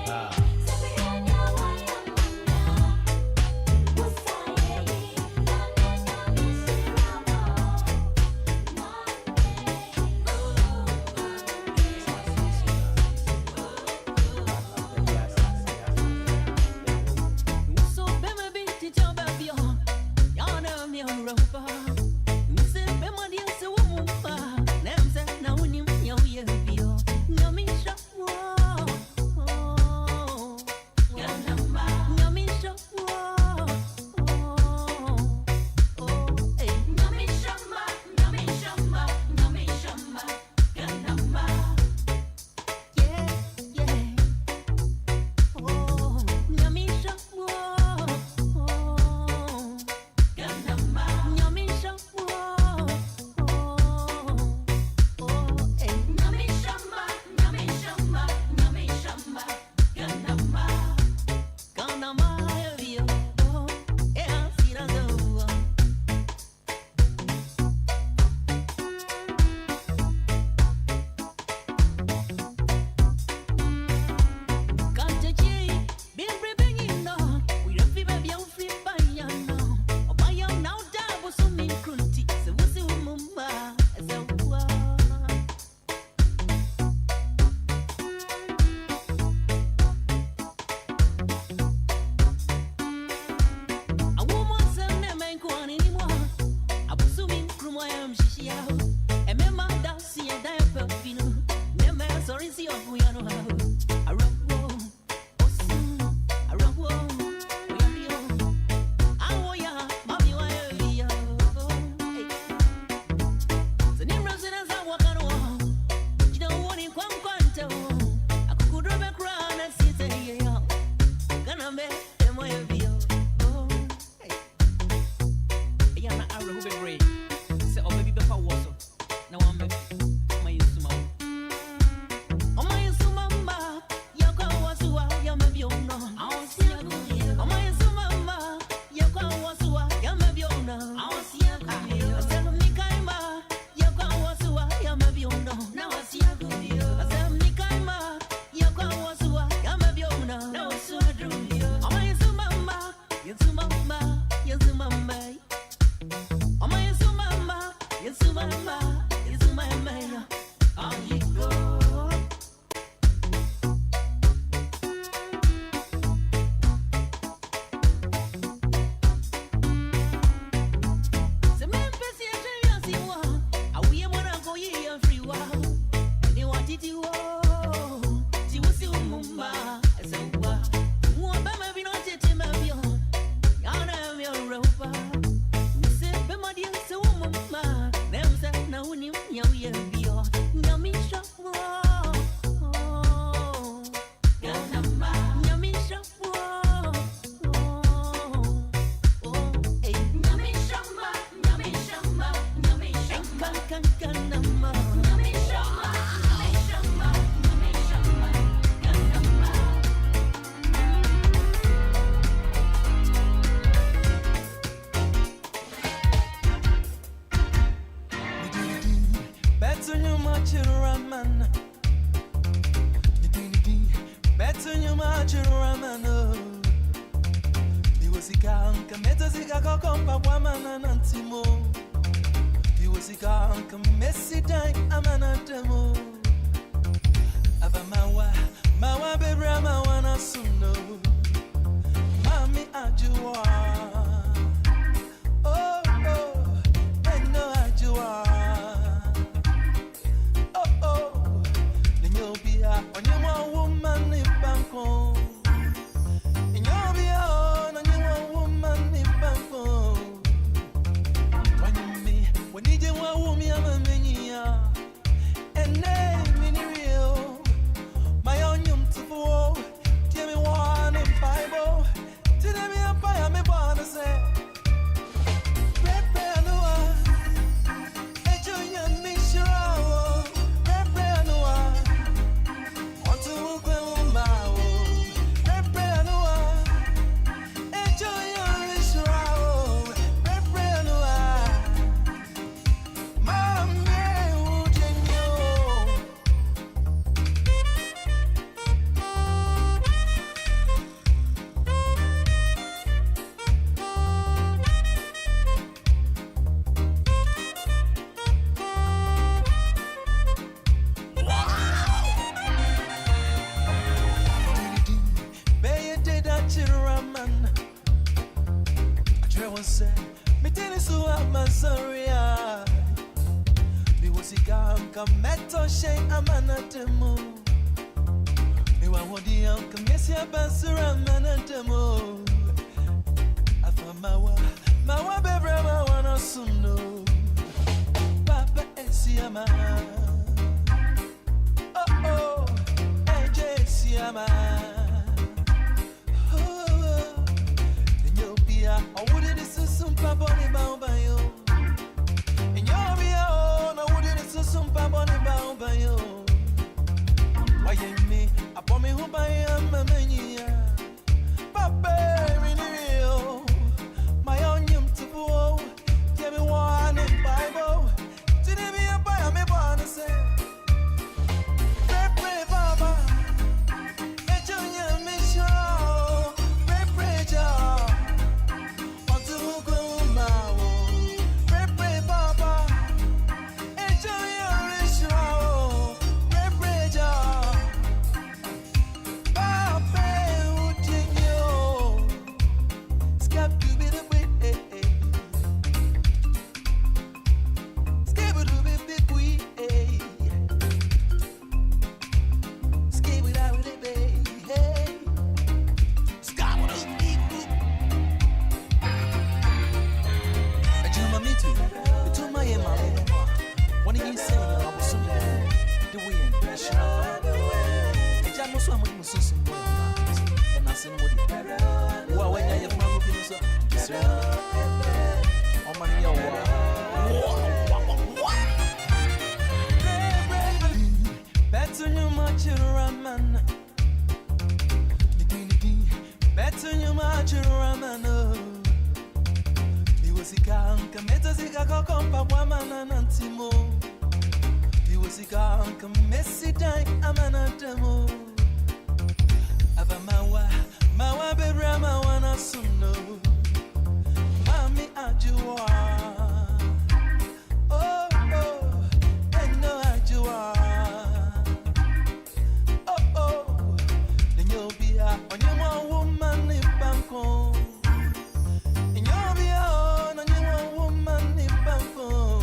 kankanama. Mami shama, mami shama, mami shama, kanama. Better you match it raman. Better you match it raman. You was a gang, Kameta Zika Compa Woman and Antimo. You was a gang, Messi die, Amanatemo. Abamawa, Mawa Bebrama, Wana Suno. Mami Ajua. Oh, oh, and no Ajua. On your woman in Bangkok, in your beyond, on your woman in Bangkok. When you do a woman, I'm a mania, and name in real. My own yum to go, tell me one in Bible, tell me a pie, I'm a born to say. Kameto shay amanatemo. Me wa wodi am kamesia basura amanatemo. Afamawa, mawa bebre mawa no sumno. Papa esiama. Oh oh, eje esiama. Oh, Nyopia, I wouldn't listen papa ni bayo. Some papa ba yo. Why me? Upon me who buy a mania. Papa, me real. My own yum to go. Tell me one in Bible. Did it be a buy me born to say? Pray, Baba. Let your mission. Pray, Jah. Want to go now. Pray, Baba. Better you match it raman. Better you match it raman. You was a gang, Kameta Zika Compa Woman and Antimo. You was a gang, Messi die, Amanatemo. Abamawa, Mawa Bebrama, Wana Suno. Mami Ajua. Oh, oh, and no Ajua. On your woman in Bangkok, in your beyond, on your woman in Bangkok.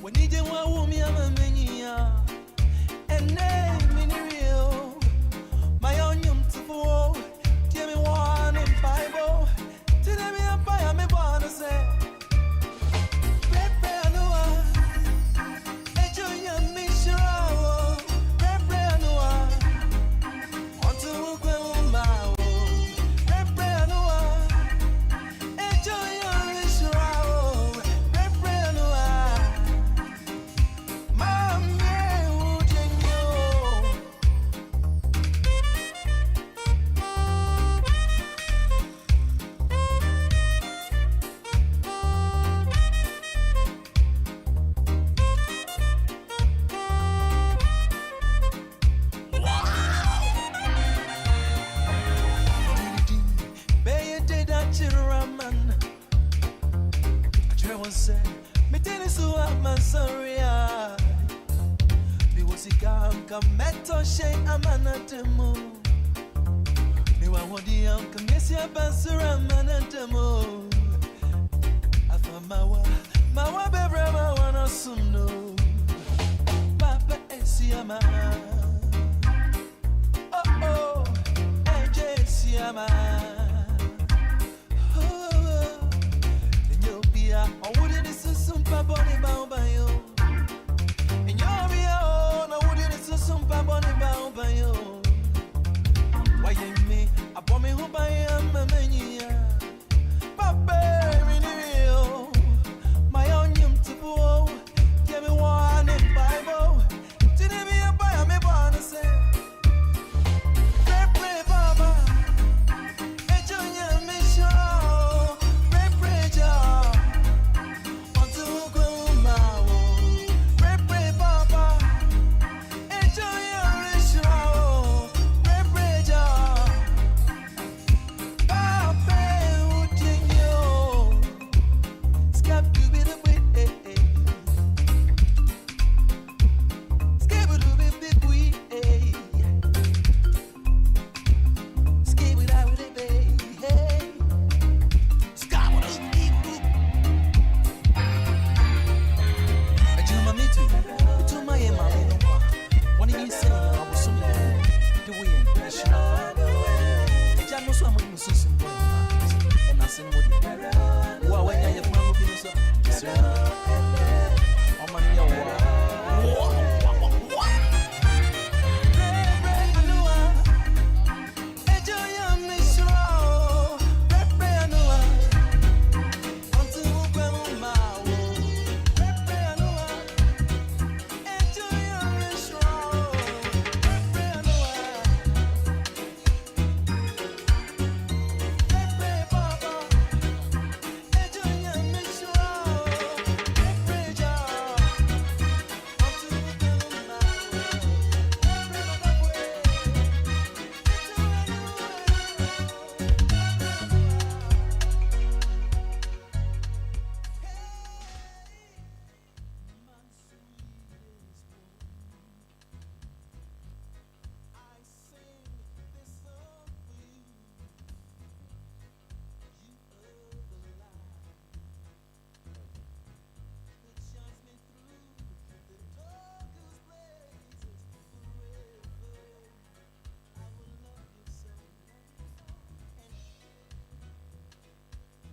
When you do a woman, I'm a mania, and name in real. My own yum to go, tell me one in Bible, tell me a Mitinisua Mansoria. Biwosika Kameto Shay Amanatemo. Niwahodiam Kamesia Basura Manatemo. Afamawa, Mawa Bebrama Wanasuno. Papa Esiama. Oh, Esiama. I wouldn't some paboni bayo. And you're me on, I wouldn't some paboni bayo. Why you me? I bought me who by a mania. Papa, real. My own yum to go. Give me one in Bible. Didn't be a buy me born to say. Pray, Baba. Enjoy your mission. Pray, Jah.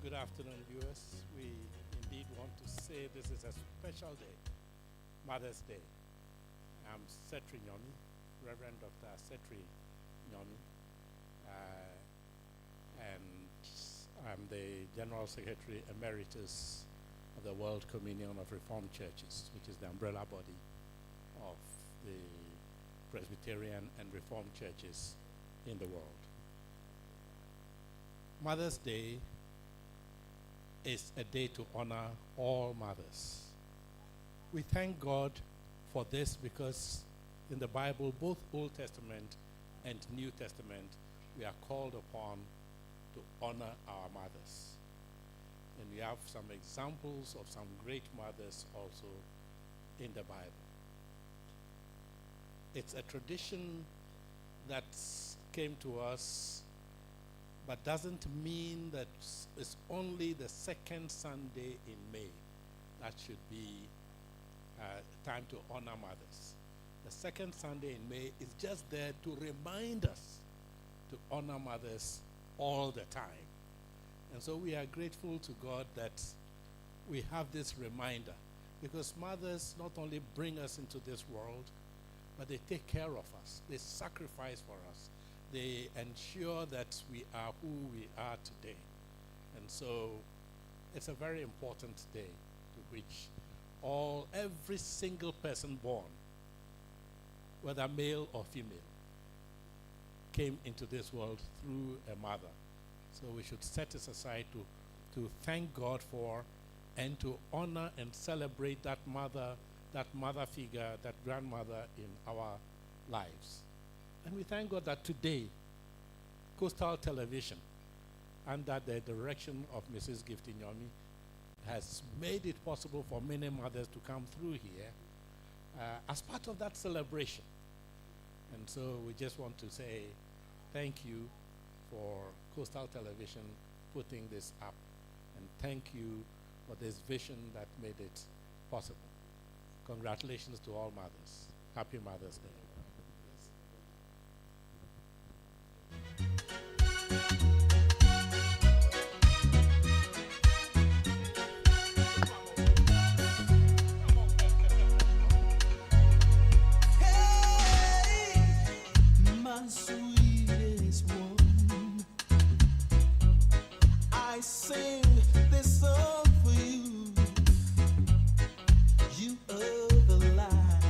Good afternoon, viewers. We indeed want to say this is a special day, Mother's Day. I'm Setri Nyomi, Reverend Dr. Setri Nyomi, and I'm the General Secretary Emeritus of the World Communion of Reformed Churches, which is the umbrella body of the Presbyterian and Reformed churches in the world. Mother's Day is a day to honor all mothers. We thank God for this because in the Bible, both Old Testament and New Testament, we are called upon to honor our mothers. And we have some examples of some great mothers also in the Bible. It's a tradition that came to us but doesn't mean that it's only the second Sunday in May that should be time to honor mothers. The second Sunday in May is just there to remind us to honor mothers all the time. And so we are grateful to God that we have this reminder, because mothers not only bring us into this world, but they take care of us. They sacrifice for us. They ensure that we are who we are today. And so it's a very important day to which every single person born, whether male or female, came into this world through a mother. So we should set this aside to thank God for and to honor and celebrate that mother figure, that grandmother in our lives. And we thank God that today, Coastal Television, under the direction of Mrs. Gifty Nyomi, has made it possible for many mothers to come through here as part of that celebration. And so we just want to say thank you for Coastal Television putting this up, and thank you for this vision that made it possible. Congratulations to all mothers. Happy Mother's Day. My sweetest one, I sing this song for you. You are the light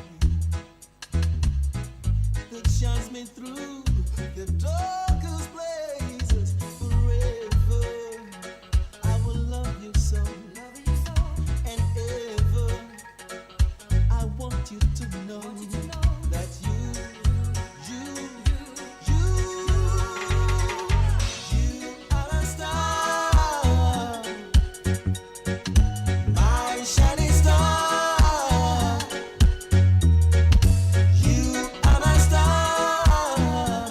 that shines me through the darkest places. Forever, I will love you so, and ever, I want you to know that you are a star, my shining star. You are my star,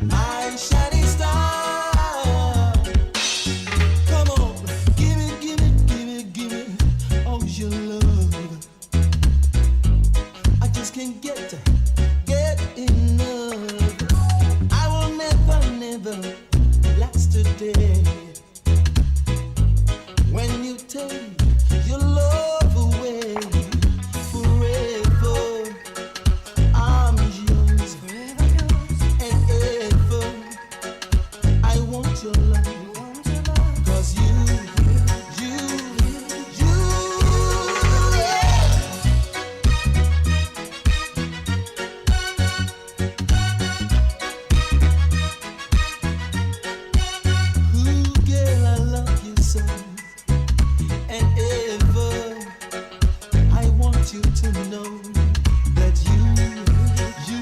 my shining star. Come on, give me all your love. I just can't get enough. I will never last a day when you take your love away. Forever, I'm yours, and ever, I want your love, 'cause you, yeah. Ooh, girl, I love you so, and ever, I want you to know that you are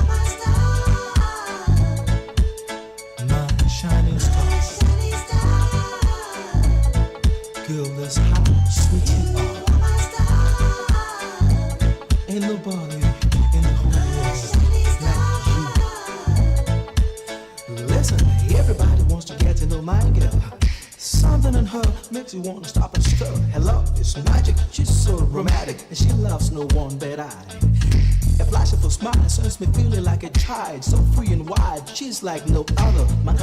my star, my shining star. Girl, that's how sweet you are. Ain't nobody in the whole world like you. Listen, everybody wants to get to know my girl. Something in her makes you want to stop and stir. Her love is magic, she's so romantic, and she loves no one but I. A flash of her smile sends me feeling like a child, so free and wide. She's like no other. My